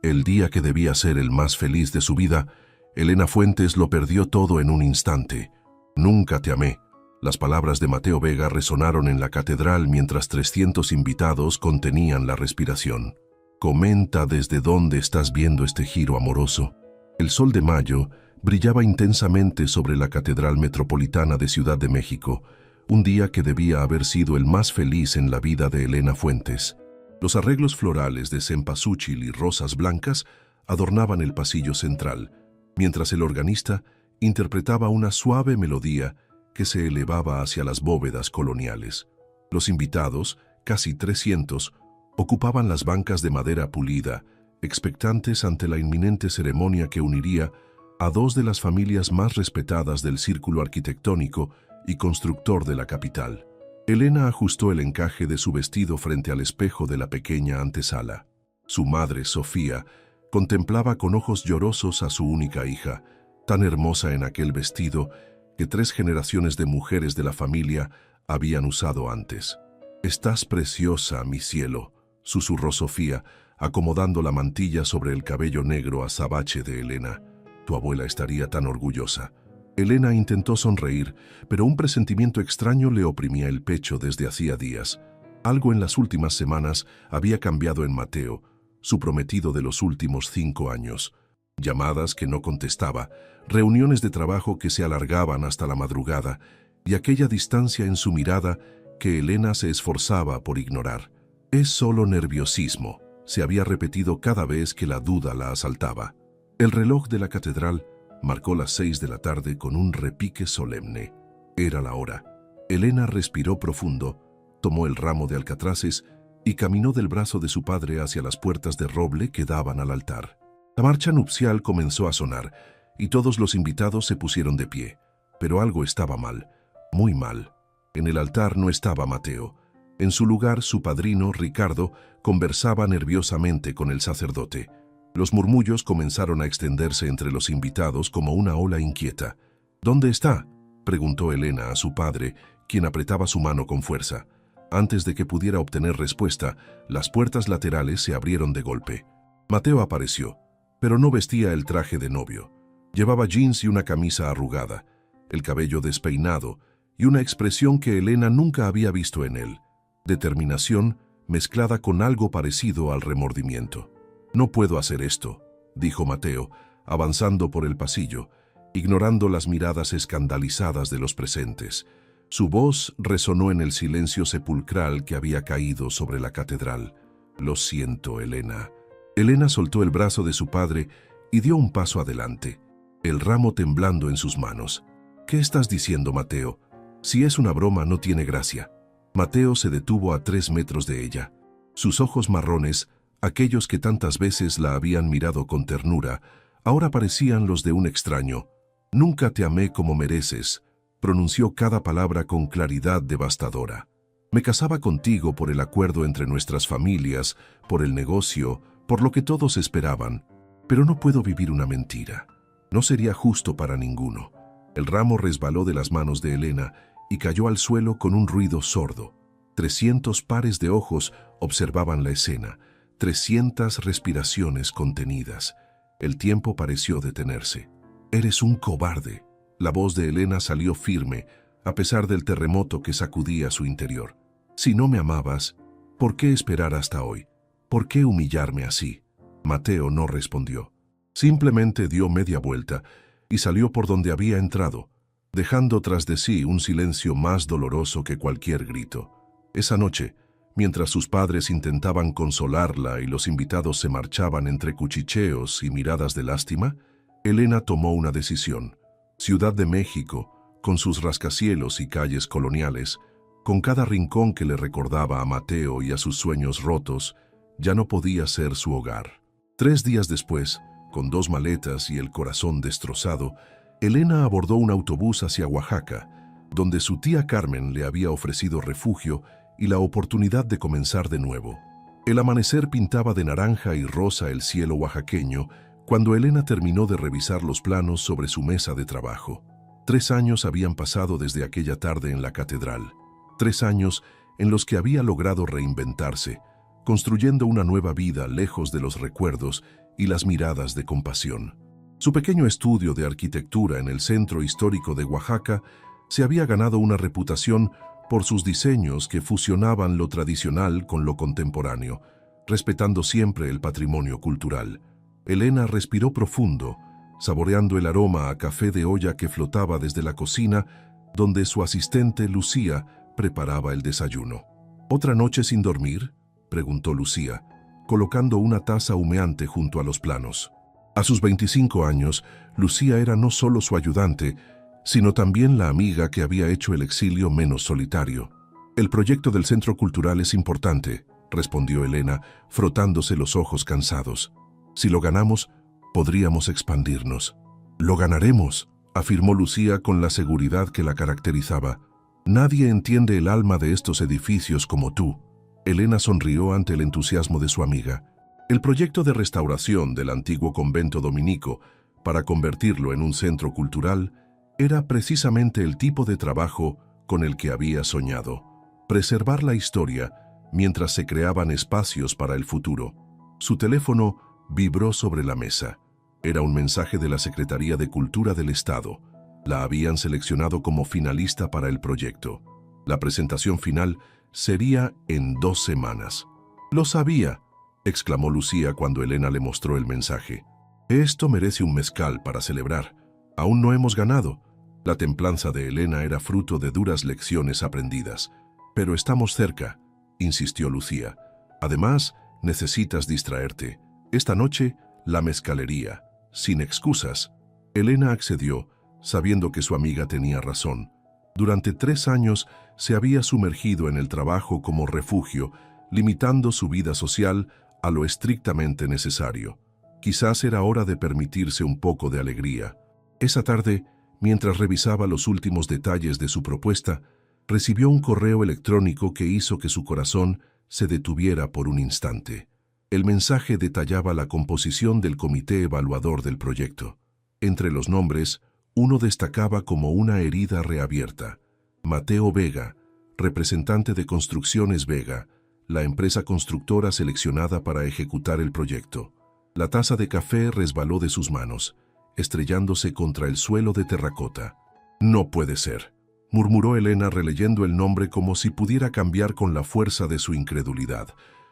El día que debía ser el más feliz de su vida, Elena Fuentes lo perdió todo en un instante. Nunca te amé. Las palabras de Mateo Vega resonaron en la catedral mientras 300 invitados contenían la respiración. Comenta desde dónde estás viendo este giro amoroso. El sol de mayo brillaba intensamente sobre la Catedral Metropolitana de Ciudad de México, un día que debía haber sido el más feliz en la vida de Elena Fuentes. Los arreglos florales de cempasúchil y rosas blancas adornaban el pasillo central, mientras el organista interpretaba una suave melodía que se elevaba hacia las bóvedas coloniales. Los invitados, casi 300, ocupaban las bancas de madera pulida, expectantes ante la inminente ceremonia que uniría a dos de las familias más respetadas del círculo arquitectónico y constructor de la capital. Elena ajustó el encaje de su vestido frente al espejo de la pequeña antesala. Su madre, Sofía, contemplaba con ojos llorosos a su única hija, tan hermosa en aquel vestido que 3 generaciones de mujeres de la familia habían usado antes. «Estás preciosa, mi cielo», susurró Sofía, acomodando la mantilla sobre el cabello negro azabache de Elena. «Tu abuela estaría tan orgullosa». Elena intentó sonreír, pero un presentimiento extraño le oprimía el pecho desde hacía días. Algo en las últimas semanas había cambiado en Mateo, su prometido de los últimos 5 años. Llamadas que no contestaba, reuniones de trabajo que se alargaban hasta la madrugada y aquella distancia en su mirada que Elena se esforzaba por ignorar. «Es solo nerviosismo», se había repetido cada vez que la duda la asaltaba. El reloj de la catedral marcó las 6 de la tarde con un repique solemne. Era la hora. Elena respiró profundo, tomó el ramo de alcatraces y caminó del brazo de su padre hacia las puertas de roble que daban al altar. La marcha nupcial comenzó a sonar y todos los invitados se pusieron de pie. Pero algo estaba mal, muy mal. En el altar no estaba Mateo. En su lugar, su padrino, Ricardo, conversaba nerviosamente con el sacerdote. Los murmullos comenzaron a extenderse entre los invitados como una ola inquieta. «¿Dónde está?», preguntó Elena a su padre, quien apretaba su mano con fuerza. Antes de que pudiera obtener respuesta, las puertas laterales se abrieron de golpe. Mateo apareció, pero no vestía el traje de novio. Llevaba jeans y una camisa arrugada, el cabello despeinado y una expresión que Elena nunca había visto en él: determinación mezclada con algo parecido al remordimiento. «No puedo hacer esto», dijo Mateo, avanzando por el pasillo, ignorando las miradas escandalizadas de los presentes. Su voz resonó en el silencio sepulcral que había caído sobre la catedral. «Lo siento, Elena». Elena soltó el brazo de su padre y dio un paso adelante, el ramo temblando en sus manos. «¿Qué estás diciendo, Mateo? Si es una broma, no tiene gracia». Mateo se detuvo a 3 metros de ella. Sus ojos marrones, aquellos que tantas veces la habían mirado con ternura, ahora parecían los de un extraño. «Nunca te amé como mereces», pronunció cada palabra con claridad devastadora. «Me casaba contigo por el acuerdo entre nuestras familias, por el negocio, por lo que todos esperaban. Pero no puedo vivir una mentira. No sería justo para ninguno». El ramo resbaló de las manos de Elena y cayó al suelo con un ruido sordo. 300 pares de ojos observaban la escena. 300 respiraciones contenidas. El tiempo pareció detenerse. «Eres un cobarde». La voz de Elena salió firme, a pesar del terremoto que sacudía su interior. «Si no me amabas, ¿por qué esperar hasta hoy? ¿Por qué humillarme así?». Mateo no respondió. Simplemente dio media vuelta y salió por donde había entrado, dejando tras de sí un silencio más doloroso que cualquier grito. Esa noche, mientras sus padres intentaban consolarla y los invitados se marchaban entre cuchicheos y miradas de lástima, Elena tomó una decisión. Ciudad de México, con sus rascacielos y calles coloniales, con cada rincón que le recordaba a Mateo y a sus sueños rotos, ya no podía ser su hogar. 3 días después, con 2 maletas y el corazón destrozado, Elena abordó un autobús hacia Oaxaca, donde su tía Carmen le había ofrecido refugio y la oportunidad de comenzar de nuevo. El amanecer pintaba de naranja y rosa el cielo oaxaqueño cuando Elena terminó de revisar los planos sobre su mesa de trabajo. 3 años habían pasado desde aquella tarde en la catedral. 3 años en los que había logrado reinventarse, construyendo una nueva vida lejos de los recuerdos y las miradas de compasión. Su pequeño estudio de arquitectura en el centro histórico de Oaxaca se había ganado una reputación por sus diseños que fusionaban lo tradicional con lo contemporáneo, respetando siempre el patrimonio cultural. Elena respiró profundo, saboreando el aroma a café de olla que flotaba desde la cocina, donde su asistente, Lucía, preparaba el desayuno. ¿Otra noche sin dormir?, preguntó Lucía, colocando una taza humeante junto a los planos. A sus 25 años, Lucía era no solo su ayudante, sino también la amiga que había hecho el exilio menos solitario. «El proyecto del Centro Cultural es importante», respondió Elena, frotándose los ojos cansados. «Si lo ganamos, podríamos expandirnos». «Lo ganaremos», afirmó Lucía con la seguridad que la caracterizaba. «Nadie entiende el alma de estos edificios como tú». Elena sonrió ante el entusiasmo de su amiga. El proyecto de restauración del antiguo convento dominico para convertirlo en un centro cultural era precisamente el tipo de trabajo con el que había soñado. Preservar la historia mientras se creaban espacios para el futuro. Su teléfono vibró sobre la mesa. Era un mensaje de la Secretaría de Cultura del Estado. La habían seleccionado como finalista para el proyecto. La presentación final sería en 2 semanas. «Lo sabía», exclamó Lucía cuando Elena le mostró el mensaje. «Esto merece un mezcal para celebrar. Aún no hemos ganado». La templanza de Elena era fruto de duras lecciones aprendidas. «Pero estamos cerca», insistió Lucía. «Además, necesitas distraerte. Esta noche, la mezcalería. Sin excusas». Elena accedió, sabiendo que su amiga tenía razón. Durante 3 años se había sumergido en el trabajo como refugio, limitando su vida social a lo estrictamente necesario. Quizás era hora de permitirse un poco de alegría. Esa tarde, mientras revisaba los últimos detalles de su propuesta, recibió un correo electrónico que hizo que su corazón se detuviera por un instante. El mensaje detallaba la composición del comité evaluador del proyecto. Entre los nombres, uno destacaba como una herida reabierta. Mateo Vega, representante de Construcciones Vega, la empresa constructora seleccionada para ejecutar el proyecto. La taza de café resbaló de sus manos, estrellándose contra el suelo de terracota. «No puede ser», murmuró Elena releyendo el nombre como si pudiera cambiar con la fuerza de su incredulidad.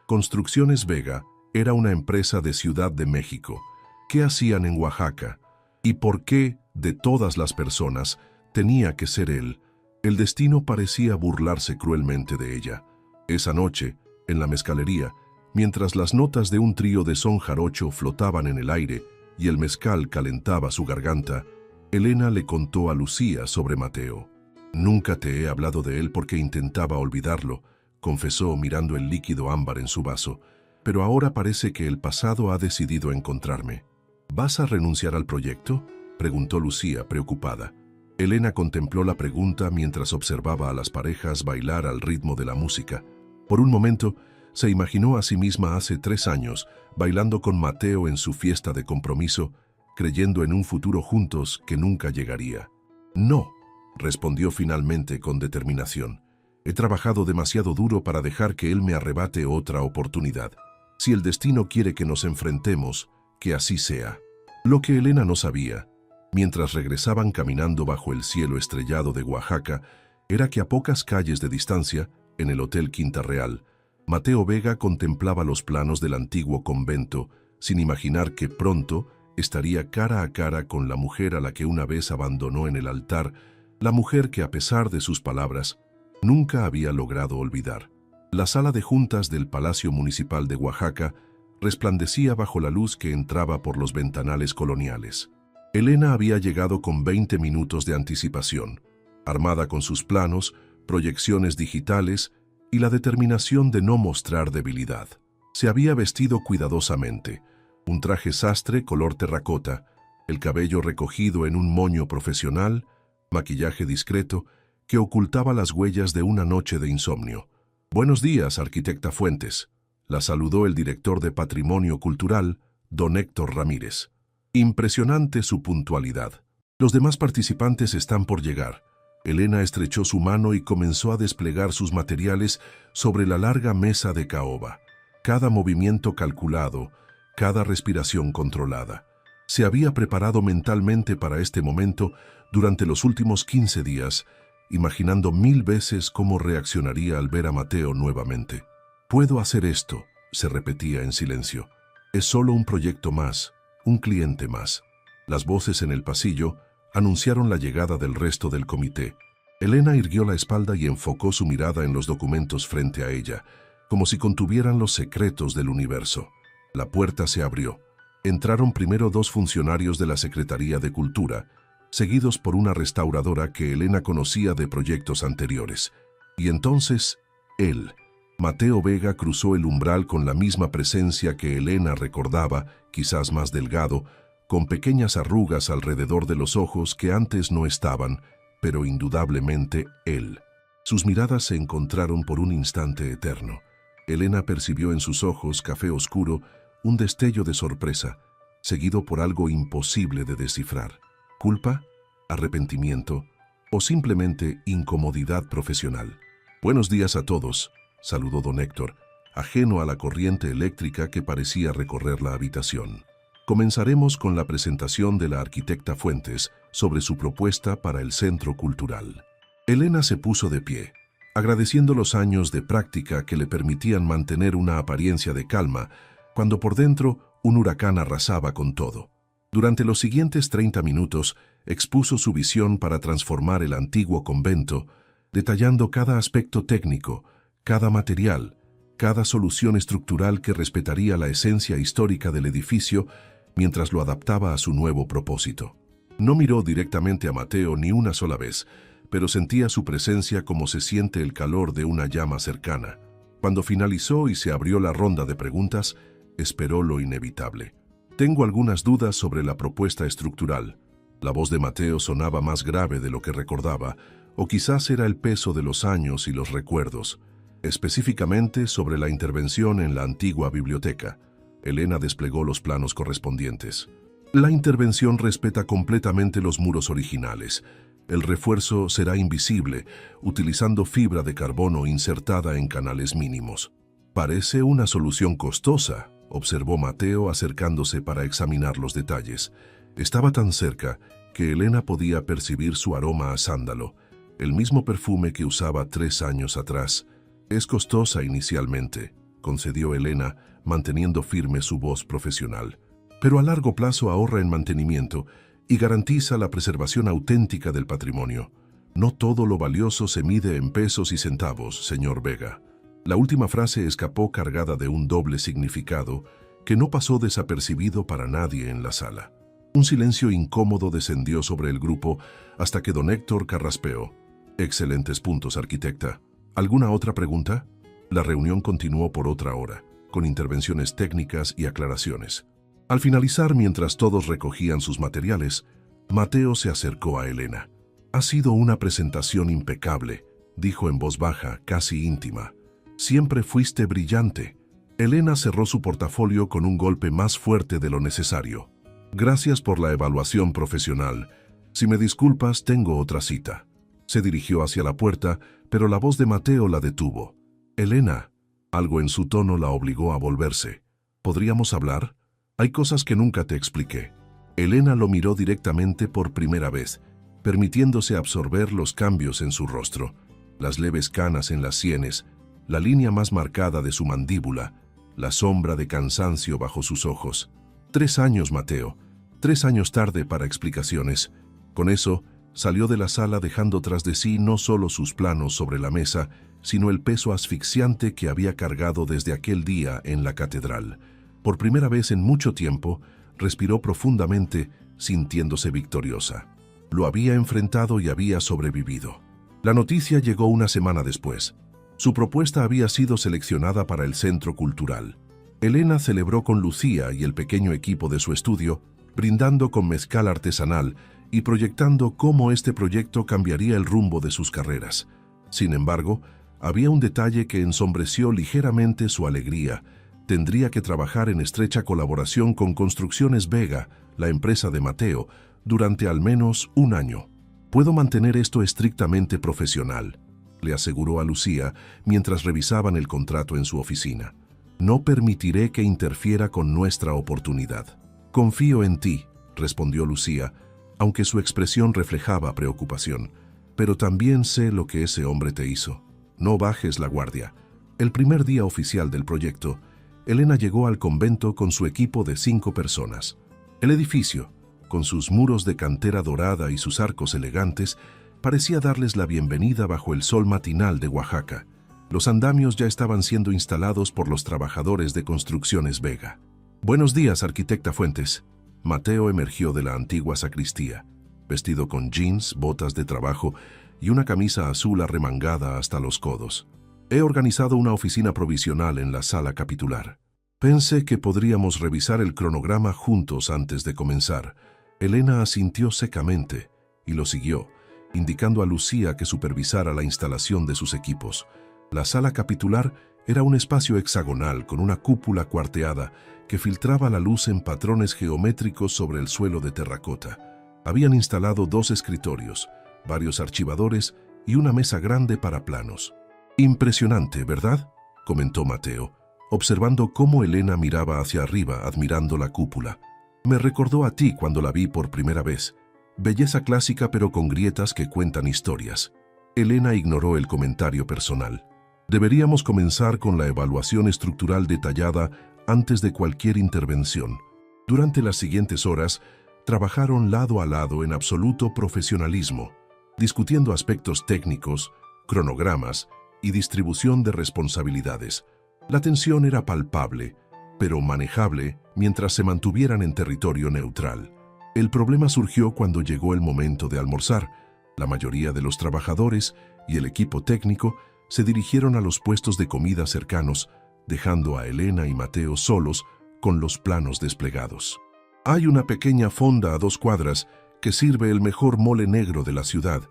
Construcciones Vega era una empresa de Ciudad de México. ¿Qué hacían en Oaxaca? ¿Y por qué, de todas las personas, tenía que ser él? El destino parecía burlarse cruelmente de ella. Esa noche, en la mezcalería, mientras las notas de un trío de son jarocho flotaban en el aire y el mezcal calentaba su garganta, Elena le contó a Lucía sobre Mateo. «Nunca te he hablado de él porque intentaba olvidarlo», confesó mirando el líquido ámbar en su vaso, «pero ahora parece que el pasado ha decidido encontrarme». «¿Vas a renunciar al proyecto?», preguntó Lucía, preocupada. Elena contempló la pregunta mientras observaba a las parejas bailar al ritmo de la música. Por un momento, se imaginó a sí misma hace 3 años, bailando con Mateo en su fiesta de compromiso, creyendo en un futuro juntos que nunca llegaría. «No», respondió finalmente con determinación. «He trabajado demasiado duro para dejar que él me arrebate otra oportunidad. Si el destino quiere que nos enfrentemos, que así sea». Lo que Elena no sabía, mientras regresaban caminando bajo el cielo estrellado de Oaxaca, era que a pocas calles de distancia, en el Hotel Quinta Real, Mateo Vega contemplaba los planos del antiguo convento, sin imaginar que pronto estaría cara a cara con la mujer a la que una vez abandonó en el altar, la mujer que, a pesar de sus palabras, nunca había logrado olvidar. La sala de juntas del Palacio Municipal de Oaxaca resplandecía bajo la luz que entraba por los ventanales coloniales. Elena había llegado con 20 minutos de anticipación, armada con sus planos, proyecciones digitales y la determinación de no mostrar debilidad. Se había vestido cuidadosamente, un traje sastre color terracota, el cabello recogido en un moño profesional, maquillaje discreto que ocultaba las huellas de una noche de insomnio. «Buenos días, arquitecta Fuentes», la saludó el director de Patrimonio Cultural, don Héctor Ramírez. Impresionante su puntualidad. «Los demás participantes están por llegar». Elena estrechó su mano y comenzó a desplegar sus materiales sobre la larga mesa de caoba. cada movimiento calculado, cada respiración controlada. Se había preparado mentalmente para este momento durante los últimos 15 días, imaginando 1000 veces cómo reaccionaría al ver a Mateo nuevamente. «Puedo hacer esto», se repetía en silencio. «Es solo un proyecto más, un cliente más». Las voces en el pasillo anunciaron la llegada del resto del comité. Elena irguió la espalda y enfocó su mirada en los documentos frente a ella, como si contuvieran los secretos del universo. La puerta se abrió. Entraron primero 2 funcionarios de la Secretaría de Cultura, seguidos por una restauradora que Elena conocía de proyectos anteriores. Y entonces, él, Mateo Vega, cruzó el umbral con la misma presencia que Elena recordaba, quizás más delgado, con pequeñas arrugas alrededor de los ojos que antes no estaban, pero indudablemente él. Sus miradas se encontraron por un instante eterno. Elena percibió en sus ojos café oscuro un destello de sorpresa, seguido por algo imposible de descifrar. ¿Culpa? ¿Arrepentimiento? ¿O simplemente incomodidad profesional? «Buenos días a todos», saludó don Héctor, ajeno a la corriente eléctrica que parecía recorrer la habitación. «Comenzaremos con la presentación de la arquitecta Fuentes sobre su propuesta para el Centro Cultural». Elena se puso de pie, agradeciendo los años de práctica que le permitían mantener una apariencia de calma, cuando por dentro un huracán arrasaba con todo. Durante los siguientes 30 minutos expuso su visión para transformar el antiguo convento, detallando cada aspecto técnico, cada material, cada solución estructural que respetaría la esencia histórica del edificio mientras lo adaptaba a su nuevo propósito. No miró directamente a Mateo ni una sola vez, pero sentía su presencia como se siente el calor de una llama cercana. Cuando finalizó y se abrió la ronda de preguntas, esperó lo inevitable. «Tengo algunas dudas sobre la propuesta estructural». La voz de Mateo sonaba más grave de lo que recordaba, o quizás era el peso de los años y los recuerdos. Específicamente sobre la intervención en la antigua biblioteca. Elena desplegó los planos correspondientes. «La intervención respeta completamente los muros originales. El refuerzo será invisible, utilizando fibra de carbono insertada en canales mínimos». «Parece una solución costosa», observó Mateo acercándose para examinar los detalles. Estaba tan cerca que Elena podía percibir su aroma a sándalo, el mismo perfume que usaba 3 años atrás. «Es costosa inicialmente», concedió Elena, manteniendo firme su voz profesional. «Pero a largo plazo ahorra en mantenimiento y garantiza la preservación auténtica del patrimonio. No todo lo valioso se mide en pesos y centavos, señor Vega». La última frase escapó cargada de un doble significado que no pasó desapercibido para nadie en la sala. Un silencio incómodo descendió sobre el grupo hasta que don Héctor carraspeó. «Excelentes puntos, arquitecta. ¿Alguna otra pregunta?» La reunión continuó por otra hora, con intervenciones técnicas y aclaraciones. Al finalizar, mientras todos recogían sus materiales, Mateo se acercó a Elena. «Ha sido una presentación impecable», dijo en voz baja, casi íntima. «Siempre fuiste brillante». Elena cerró su portafolio con un golpe más fuerte de lo necesario. «Gracias por la evaluación profesional. Si me disculpas, tengo otra cita». Se dirigió hacia la puerta, pero la voz de Mateo la detuvo. «Elena». Algo en su tono la obligó a volverse. «¿Podríamos hablar? Hay cosas que nunca te expliqué». Elena lo miró directamente por primera vez, permitiéndose absorber los cambios en su rostro, las leves canas en las sienes, la línea más marcada de su mandíbula, la sombra de cansancio bajo sus ojos. 3 años, Mateo. 3 años tarde para explicaciones. Con eso, salió de la sala dejando tras de sí no solo sus planos sobre la mesa, sino el peso asfixiante que había cargado desde aquel día en la catedral. Por primera vez en mucho tiempo, respiró profundamente, sintiéndose victoriosa. Lo había enfrentado y había sobrevivido. La noticia llegó una semana después. Su propuesta había sido seleccionada para el Centro Cultural. Elena celebró con Lucía y el pequeño equipo de su estudio, brindando con mezcal artesanal y proyectando cómo este proyecto cambiaría el rumbo de sus carreras. Sin embargo, había un detalle que ensombreció ligeramente su alegría. Tendría que trabajar en estrecha colaboración con Construcciones Vega, la empresa de Mateo, durante al menos 1 año. «Puedo mantener esto estrictamente profesional», le aseguró a Lucía mientras revisaban el contrato en su oficina. No permitiré que interfiera con nuestra oportunidad. Confío en ti, respondió Lucía, aunque su expresión reflejaba preocupación. Pero también sé lo que ese hombre te hizo. No bajes la guardia. El primer día oficial del proyecto, Elena llegó al convento con su equipo de 5 personas. El edificio, con sus muros de cantera dorada y sus arcos elegantes, parecía darles la bienvenida bajo el sol matinal de Oaxaca. Los andamios ya estaban siendo instalados por los trabajadores de Construcciones Vega. «Buenos días, arquitecta Fuentes». Mateo emergió de la antigua sacristía, vestido con jeans, botas de trabajo y una camisa azul arremangada hasta los codos. «He organizado una oficina provisional en la sala capitular. Pensé que podríamos revisar el cronograma juntos antes de comenzar». Elena asintió secamente y lo siguió, indicando a Lucía que supervisara la instalación de sus equipos. La sala capitular era un espacio hexagonal con una cúpula cuarteada que filtraba la luz en patrones geométricos sobre el suelo de terracota. Habían instalado 2 escritorios, varios archivadores y una mesa grande para planos. «Impresionante, ¿verdad?», comentó Mateo, observando cómo Elena miraba hacia arriba admirando la cúpula. «Me recordó a ti cuando la vi por primera vez. Belleza clásica pero con grietas que cuentan historias». Elena ignoró el comentario personal. «Deberíamos comenzar con la evaluación estructural detallada antes de cualquier intervención». Durante las siguientes horas, trabajaron lado a lado en absoluto profesionalismo, discutiendo aspectos técnicos, cronogramas y distribución de responsabilidades. La tensión era palpable, pero manejable mientras se mantuvieran en territorio neutral. El problema surgió cuando llegó el momento de almorzar. La mayoría de los trabajadores y el equipo técnico se dirigieron a los puestos de comida cercanos, dejando a Elena y Mateo solos con los planos desplegados. «Hay una pequeña fonda a 2 cuadras que sirve el mejor mole negro de la ciudad»,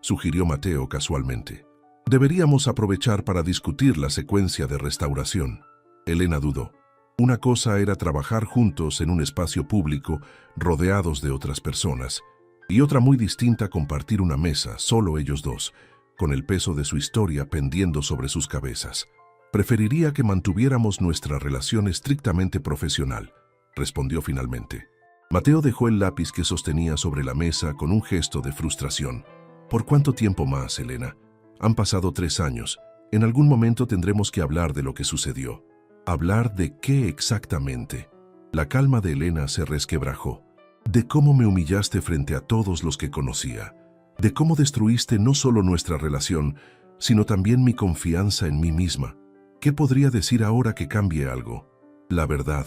sugirió Mateo casualmente. «Deberíamos aprovechar para discutir la secuencia de restauración». Elena dudó. Una cosa era trabajar juntos en un espacio público, rodeados de otras personas, y otra muy distinta compartir una mesa, solo ellos dos, con el peso de su historia pendiendo sobre sus cabezas. «Preferiría que mantuviéramos nuestra relación estrictamente profesional», respondió finalmente. Mateo dejó el lápiz que sostenía sobre la mesa con un gesto de frustración. «¿Por cuánto tiempo más, Elena? Han pasado 3 años. En algún momento tendremos que hablar de lo que sucedió». «¿Hablar de qué exactamente?». La calma de Elena se resquebrajó. «De cómo me humillaste frente a todos los que conocía. De cómo destruiste no solo nuestra relación, sino también mi confianza en mí misma. ¿Qué podría decir ahora que cambie algo?». «La verdad»,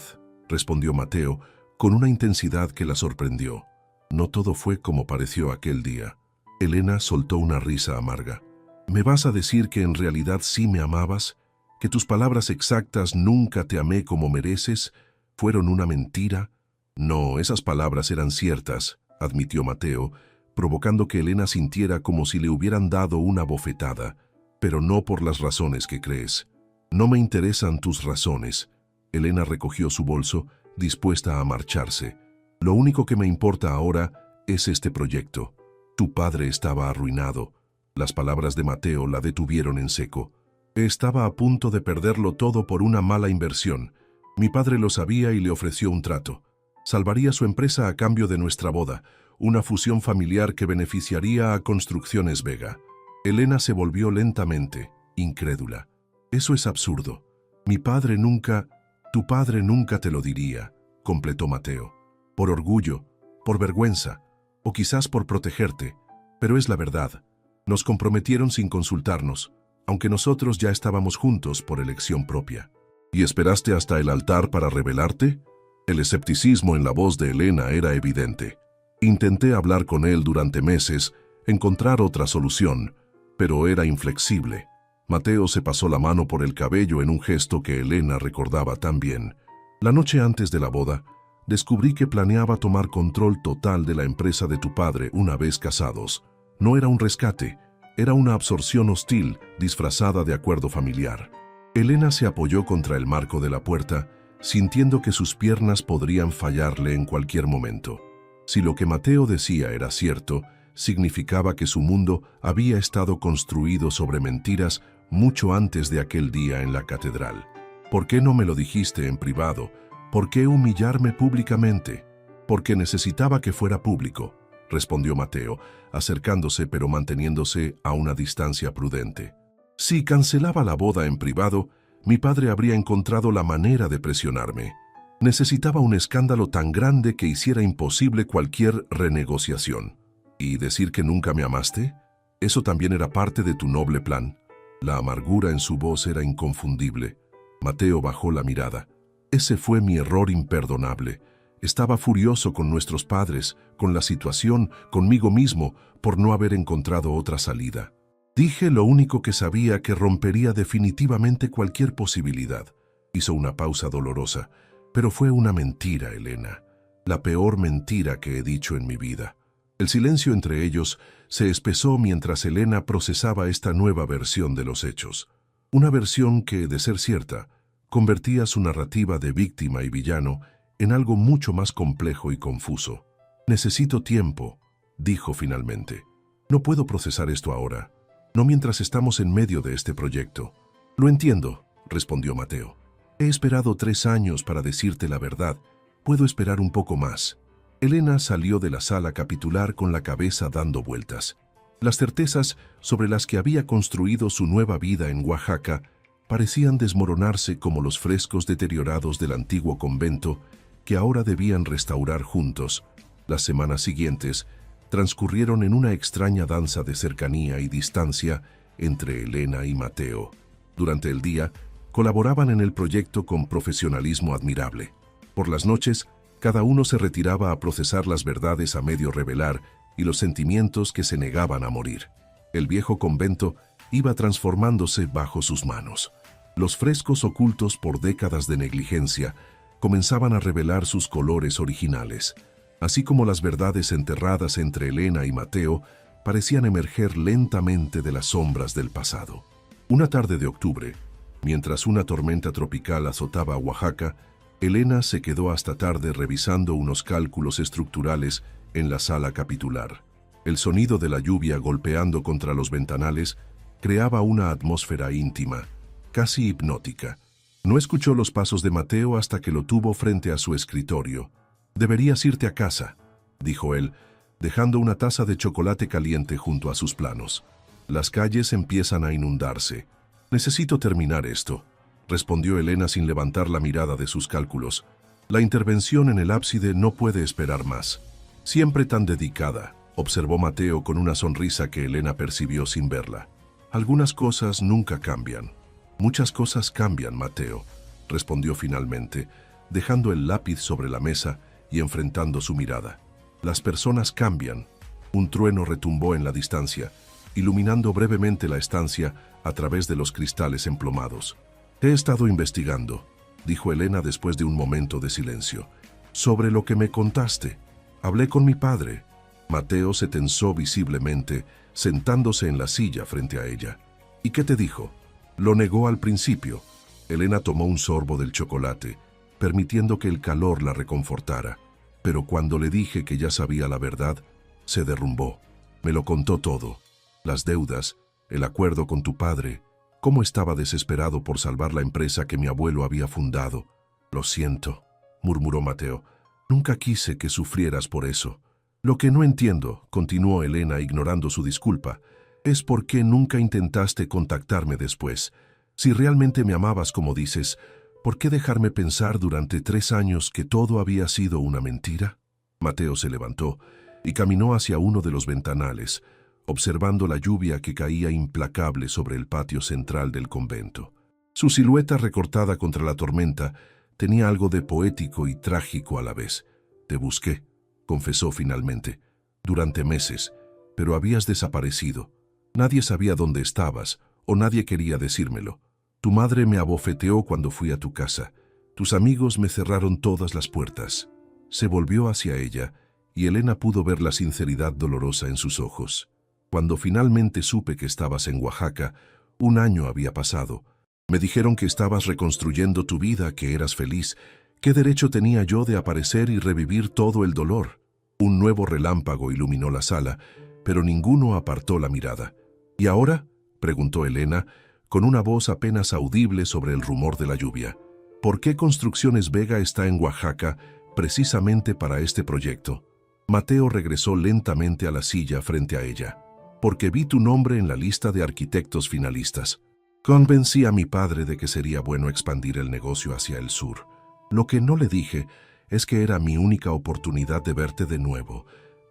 respondió Mateo, con una intensidad que la sorprendió. «No todo fue como pareció aquel día». Elena soltó una risa amarga. «¿Me vas a decir que en realidad sí me amabas? ¿Que tus palabras exactas «nunca te amé como mereces» fueron una mentira?» «No, esas palabras eran ciertas», admitió Mateo, provocando que Elena sintiera como si le hubieran dado una bofetada, «pero no por las razones que crees». «No me interesan tus razones». Elena recogió su bolso, dispuesta a marcharse. «Lo único que me importa ahora es este proyecto. Tu padre estaba arruinado». Las palabras de Mateo la detuvieron en seco. «Estaba a punto de perderlo todo por una mala inversión. Mi padre lo sabía y le ofreció un trato. Salvaría su empresa a cambio de nuestra boda, una fusión familiar que beneficiaría a Construcciones Vega». Elena se volvió lentamente, incrédula. «Eso es absurdo. Mi padre nunca... Tu padre nunca te lo diría», completó Mateo. «Por orgullo, por vergüenza, o quizás por protegerte. Pero es la verdad. Nos comprometieron sin consultarnos, aunque nosotros ya estábamos juntos por elección propia». «¿Y esperaste hasta el altar para rebelarte?». El escepticismo en la voz de Elena era evidente. «Intenté hablar con él durante meses, encontrar otra solución, pero era inflexible». Mateo se pasó la mano por el cabello en un gesto que Elena recordaba tan bien. «La noche antes de la boda, descubrí que planeaba tomar control total de la empresa de tu padre una vez casados. No era un rescate, era una absorción hostil disfrazada de acuerdo familiar». Elena se apoyó contra el marco de la puerta, sintiendo que sus piernas podrían fallarle en cualquier momento. Si lo que Mateo decía era cierto, significaba que su mundo había estado construido sobre mentiras mucho antes de aquel día en la catedral. ¿Por qué no me lo dijiste en privado? ¿Por qué humillarme públicamente? Porque necesitaba que fuera público, respondió Mateo, acercándose pero manteniéndose a una distancia prudente. Si cancelaba la boda en privado, mi padre habría encontrado la manera de presionarme. Necesitaba un escándalo tan grande que hiciera imposible cualquier renegociación. ¿Y decir que nunca me amaste? Eso también era parte de tu noble plan. La amargura en su voz era inconfundible. Mateo bajó la mirada. Ese fue mi error imperdonable. Estaba furioso con nuestros padres, con la situación, conmigo mismo, por no haber encontrado otra salida. Dije lo único que sabía, que rompería definitivamente cualquier posibilidad. Hizo una pausa dolorosa. Pero fue una mentira, Elena. La peor mentira que he dicho en mi vida. El silencio entre ellos se espesó mientras Elena procesaba esta nueva versión de los hechos. Una versión que, de ser cierta, convertía su narrativa de víctima y villano en algo mucho más complejo y confuso. Necesito tiempo, dijo finalmente. No puedo procesar esto ahora, no mientras estamos en medio de este proyecto. Lo entiendo, respondió Mateo. He esperado 3 años para decirte la verdad. Puedo esperar un poco más. Elena salió de la sala capitular con la cabeza dando vueltas. Las certezas sobre las que había construido su nueva vida en Oaxaca parecían desmoronarse como los frescos deteriorados del antiguo convento que ahora debían restaurar juntos. Las semanas siguientes transcurrieron en una extraña danza de cercanía y distancia entre Elena y Mateo. Durante el día, colaboraban en el proyecto con profesionalismo admirable. Por las noches, cada uno se retiraba a procesar las verdades a medio revelar y los sentimientos que se negaban a morir. El viejo convento iba transformándose bajo sus manos. Los frescos ocultos por décadas de negligencia comenzaban a revelar sus colores originales, así como las verdades enterradas entre Elena y Mateo parecían emerger lentamente de las sombras del pasado. Una tarde de octubre, mientras una tormenta tropical azotaba a Oaxaca, Elena se quedó hasta tarde revisando unos cálculos estructurales en la sala capitular. El sonido de la lluvia golpeando contra los ventanales creaba una atmósfera íntima, casi hipnótica. No escuchó los pasos de Mateo hasta que lo tuvo frente a su escritorio. «Deberías irte a casa», dijo él, dejando una taza de chocolate caliente junto a sus planos. «Las calles empiezan a inundarse. Necesito terminar esto», respondió Elena sin levantar la mirada de sus cálculos. «La intervención en el ábside no puede esperar más». «Siempre tan dedicada», observó Mateo con una sonrisa que Elena percibió sin verla. «Algunas cosas nunca cambian». «Muchas cosas cambian, Mateo», respondió finalmente, dejando el lápiz sobre la mesa y enfrentando su mirada. «Las personas cambian». Un trueno retumbó en la distancia, iluminando brevemente la estancia a través de los cristales emplomados. «He estado investigando», dijo Elena después de un momento de silencio, «sobre lo que me contaste. Hablé con mi padre». Mateo se tensó visiblemente, sentándose en la silla frente a ella. «¿Y qué te dijo?» «Lo negó al principio». Elena tomó un sorbo del chocolate, permitiendo que el calor la reconfortara. «Pero cuando le dije que ya sabía la verdad, se derrumbó. Me lo contó todo. Las deudas, el acuerdo con tu padre, cómo estaba desesperado por salvar la empresa que mi abuelo había fundado». «Lo siento», murmuró Mateo. «Nunca quise que sufrieras por eso». «Lo que no entiendo», continuó Elena ignorando su disculpa, «es por qué nunca intentaste contactarme después. Si realmente me amabas como dices, ¿por qué dejarme pensar durante 3 años que todo había sido una mentira?» Mateo se levantó y caminó hacia uno de los ventanales, observando la lluvia que caía implacable sobre el patio central del convento. Su silueta recortada contra la tormenta tenía algo de poético y trágico a la vez. «Te busqué», confesó finalmente, «durante meses, pero habías desaparecido. Nadie sabía dónde estabas, o nadie quería decírmelo. Tu madre me abofeteó cuando fui a tu casa. Tus amigos me cerraron todas las puertas». Se volvió hacia ella, y Elena pudo ver la sinceridad dolorosa en sus ojos. «Cuando finalmente supe que estabas en Oaxaca, 1 año había pasado. Me dijeron que estabas reconstruyendo tu vida, que eras feliz. ¿Qué derecho tenía yo de aparecer y revivir todo el dolor?» Un nuevo relámpago iluminó la sala, pero ninguno apartó la mirada. «¿Y ahora?», preguntó Elena, con una voz apenas audible sobre el rumor de la lluvia. ¿Por qué Construcciones Vega está en Oaxaca precisamente para este proyecto? Mateo regresó lentamente a la silla frente a ella. Porque vi tu nombre en la lista de arquitectos finalistas. Convencí a mi padre de que sería bueno expandir el negocio hacia el sur. Lo que no le dije es que era mi única oportunidad de verte de nuevo,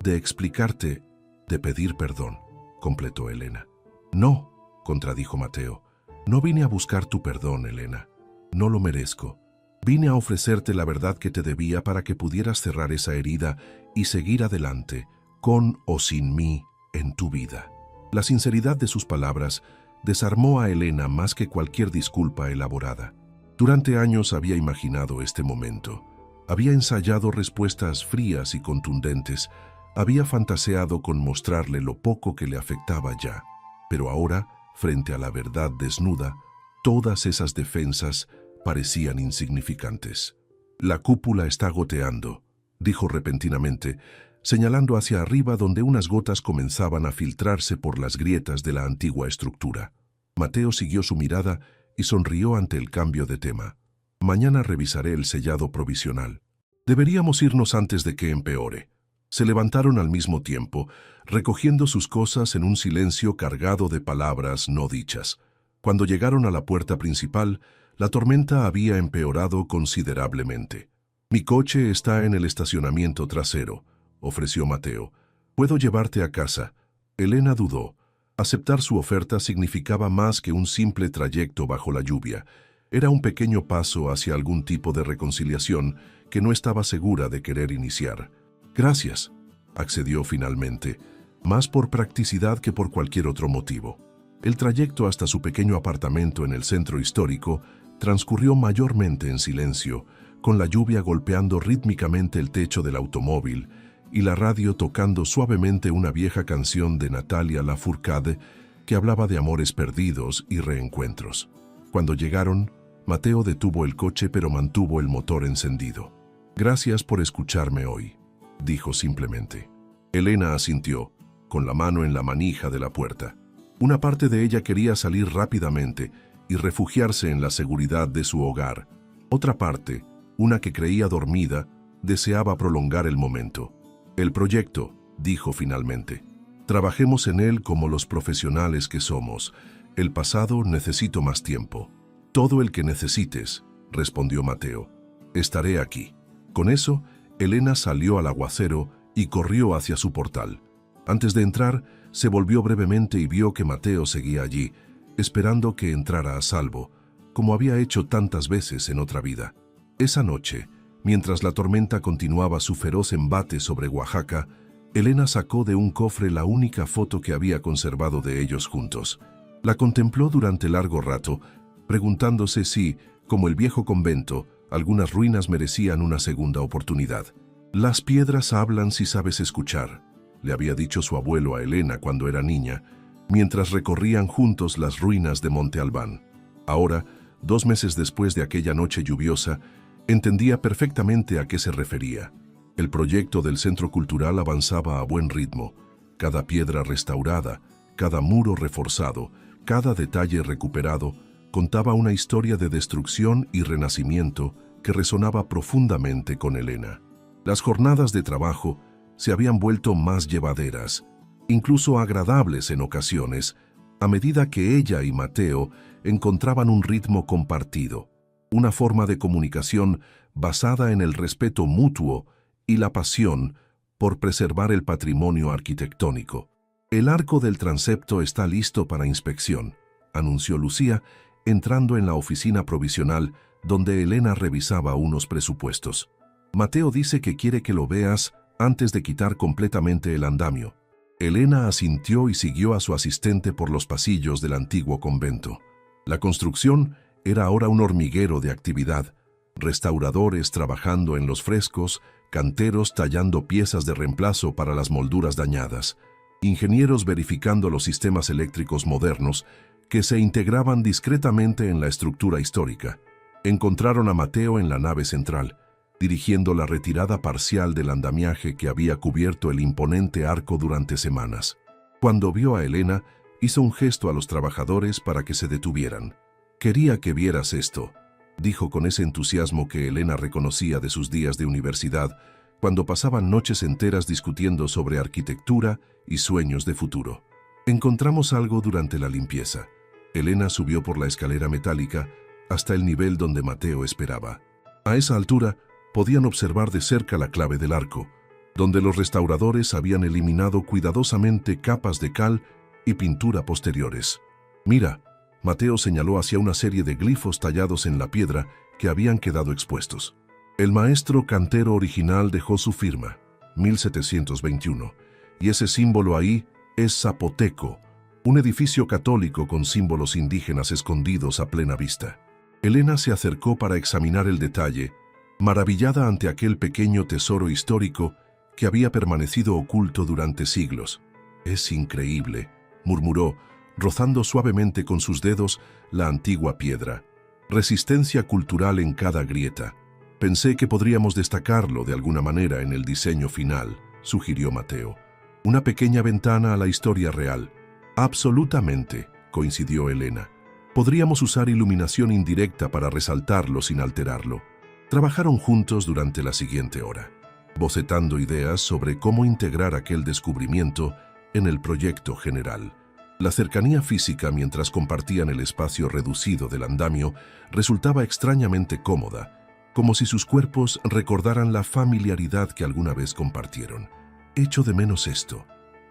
de explicarte, de pedir perdón, completó Elena. No, contradijo Mateo. No vine a buscar tu perdón, Elena. No lo merezco. Vine a ofrecerte la verdad que te debía para que pudieras cerrar esa herida y seguir adelante, con o sin mí, en tu vida. La sinceridad de sus palabras desarmó a Elena más que cualquier disculpa elaborada. Durante años había imaginado este momento. Había ensayado respuestas frías y contundentes. Había fantaseado con mostrarle lo poco que le afectaba ya. Pero ahora, frente a la verdad desnuda, todas esas defensas parecían insignificantes. La cúpula está goteando, dijo repentinamente, señalando hacia arriba donde unas gotas comenzaban a filtrarse por las grietas de la antigua estructura. Mateo siguió su mirada y sonrió ante el cambio de tema. Mañana revisaré el sellado provisional. Deberíamos irnos antes de que empeore. Se levantaron al mismo tiempo, recogiendo sus cosas en un silencio cargado de palabras no dichas. Cuando llegaron a la puerta principal, la tormenta había empeorado considerablemente. «Mi coche está en el estacionamiento trasero», ofreció Mateo. «Puedo llevarte a casa». Elena dudó. Aceptar su oferta significaba más que un simple trayecto bajo la lluvia. Era un pequeño paso hacia algún tipo de reconciliación que no estaba segura de querer iniciar. «Gracias», accedió finalmente, más por practicidad que por cualquier otro motivo. El trayecto hasta su pequeño apartamento en el centro histórico transcurrió mayormente en silencio, con la lluvia golpeando rítmicamente el techo del automóvil y la radio tocando suavemente una vieja canción de Natalia Lafourcade que hablaba de amores perdidos y reencuentros. Cuando llegaron, Mateo detuvo el coche pero mantuvo el motor encendido. «Gracias por escucharme hoy», dijo simplemente. Elena asintió, con la mano en la manija de la puerta. Una parte de ella quería salir rápidamente y refugiarse en la seguridad de su hogar. Otra parte, una que creía dormida, deseaba prolongar el momento. «El proyecto», dijo finalmente. «Trabajemos en él como los profesionales que somos. El pasado necesito más tiempo». «Todo el que necesites», respondió Mateo. «Estaré aquí». Con eso, Elena salió al aguacero y corrió hacia su portal. Antes de entrar, se volvió brevemente y vio que Mateo seguía allí, esperando que entrara a salvo, como había hecho tantas veces en otra vida. Esa noche, mientras la tormenta continuaba su feroz embate sobre Oaxaca, Elena sacó de un cofre la única foto que había conservado de ellos juntos. La contempló durante largo rato, preguntándose si, como el viejo convento, algunas ruinas merecían una segunda oportunidad. «Las piedras hablan si sabes escuchar», le había dicho su abuelo a Elena cuando era niña, mientras recorrían juntos las ruinas de Monte Albán. Ahora, 2 meses después de aquella noche lluviosa, entendía perfectamente a qué se refería. El proyecto del Centro Cultural avanzaba a buen ritmo. Cada piedra restaurada, cada muro reforzado, cada detalle recuperado, contaba una historia de destrucción y renacimiento que resonaba profundamente con Elena. Las jornadas de trabajo se habían vuelto más llevaderas, incluso agradables en ocasiones, a medida que ella y Mateo encontraban un ritmo compartido, una forma de comunicación basada en el respeto mutuo y la pasión por preservar el patrimonio arquitectónico. «El arco del transepto está listo para inspección», anunció Lucía, entrando en la oficina provisional donde Elena revisaba unos presupuestos. «Mateo dice que quiere que lo veas antes de quitar completamente el andamio». Elena asintió y siguió a su asistente por los pasillos del antiguo convento. La construcción era ahora un hormiguero de actividad, restauradores trabajando en los frescos, canteros tallando piezas de reemplazo para las molduras dañadas, ingenieros verificando los sistemas eléctricos modernos que se integraban discretamente en la estructura histórica. Encontraron a Mateo en la nave central, dirigiendo la retirada parcial del andamiaje que había cubierto el imponente arco durante semanas. Cuando vio a Elena, Hizo un gesto a los trabajadores para que se detuvieran. «Quería que vieras esto», dijo con ese entusiasmo que Elena reconocía de sus días de universidad, cuando pasaban noches enteras discutiendo sobre arquitectura y sueños de futuro. Encontramos algo durante la limpieza. Elena subió por la escalera metálica hasta el nivel donde Mateo esperaba. A esa altura podían observar de cerca la clave del arco, donde los restauradores habían eliminado cuidadosamente capas de cal y pintura posteriores. «Mira», Mateo señaló hacia una serie de glifos tallados en la piedra que habían quedado expuestos. El maestro cantero original dejó su firma, 1721, y ese símbolo ahí es zapoteco, un edificio católico con símbolos indígenas escondidos a plena vista. Elena se acercó para examinar el detalle, maravillada ante aquel pequeño tesoro histórico que había permanecido oculto durante siglos. «Es increíble», murmuró, rozando suavemente con sus dedos la antigua piedra. «Resistencia cultural en cada grieta. Pensé que podríamos destacarlo de alguna manera en el diseño final», sugirió Mateo. «Una pequeña ventana a la historia real». «Absolutamente», coincidió Elena. «Podríamos usar iluminación indirecta para resaltarlo sin alterarlo». Trabajaron juntos durante la siguiente hora, bocetando ideas sobre cómo integrar aquel descubrimiento en el proyecto general. La cercanía física mientras compartían el espacio reducido del andamio resultaba extrañamente cómoda, como si sus cuerpos recordaran la familiaridad que alguna vez compartieron. «Echo de menos esto»,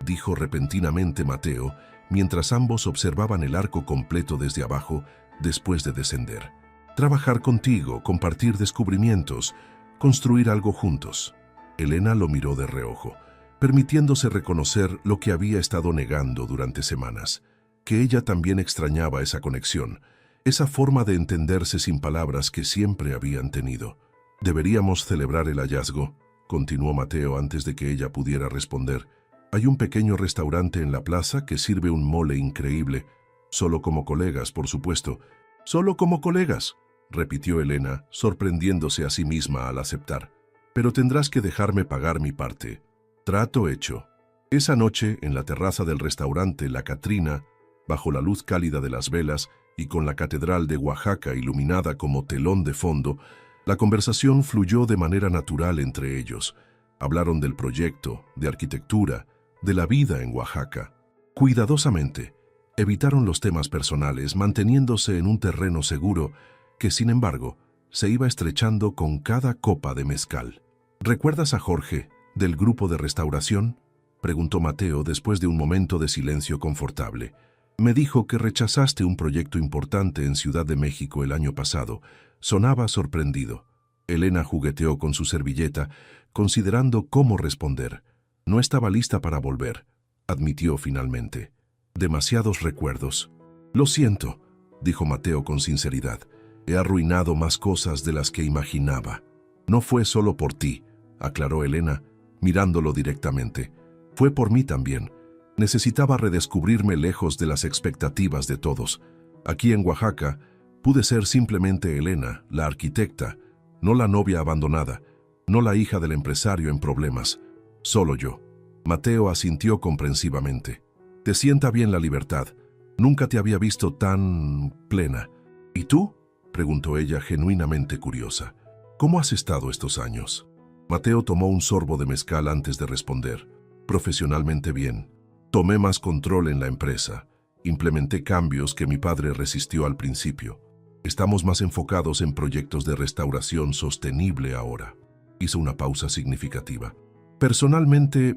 dijo repentinamente Mateo, mientras ambos observaban el arco completo desde abajo después de descender. «Trabajar contigo, compartir descubrimientos, construir algo juntos». Elena lo miró de reojo, permitiéndose reconocer lo que había estado negando durante semanas, que ella también extrañaba esa conexión, esa forma de entenderse sin palabras que siempre habían tenido. «Deberíamos celebrar el hallazgo», continuó Mateo antes de que ella pudiera responder. «Hay un pequeño restaurante en la plaza que sirve un mole increíble. Solo como colegas, por supuesto». «Solo como colegas», repitió Elena, sorprendiéndose a sí misma al aceptar. «Pero tendrás que dejarme pagar mi parte». «Trato hecho». Esa noche, en la terraza del restaurante La Catrina, bajo la luz cálida de las velas y con la catedral de Oaxaca iluminada como telón de fondo, la conversación fluyó de manera natural entre ellos. Hablaron del proyecto, de arquitectura, de la vida en Oaxaca. Cuidadosamente, evitaron los temas personales, manteniéndose en un terreno seguro que, sin embargo, se iba estrechando con cada copa de mezcal. «¿Recuerdas a Jorge, del grupo de restauración?», preguntó Mateo después de un momento de silencio confortable. «Me dijo que rechazaste un proyecto importante en Ciudad de México el año pasado». Sonaba sorprendido. Elena jugueteó con su servilleta, considerando cómo responder. No estaba lista para volver, admitió finalmente. «Demasiados recuerdos». «Lo siento», dijo Mateo con sinceridad. «He arruinado más cosas de las que imaginaba». «No fue solo por ti», aclaró Elena, mirándolo directamente. «Fue por mí también. Necesitaba redescubrirme lejos de las expectativas de todos. Aquí en Oaxaca, pude ser simplemente Elena, la arquitecta, no la novia abandonada, no la hija del empresario en problemas, solo yo». Mateo asintió comprensivamente. «Te sienta bien la libertad. Nunca te había visto tan plena». «¿Y tú?», preguntó ella genuinamente curiosa. «¿Cómo has estado estos años?». Mateo tomó un sorbo de mezcal antes de responder. «Profesionalmente bien. Tomé más control en la empresa. Implementé cambios que mi padre resistió al principio. Estamos más enfocados en proyectos de restauración sostenible ahora». Hizo una pausa significativa. «Personalmente,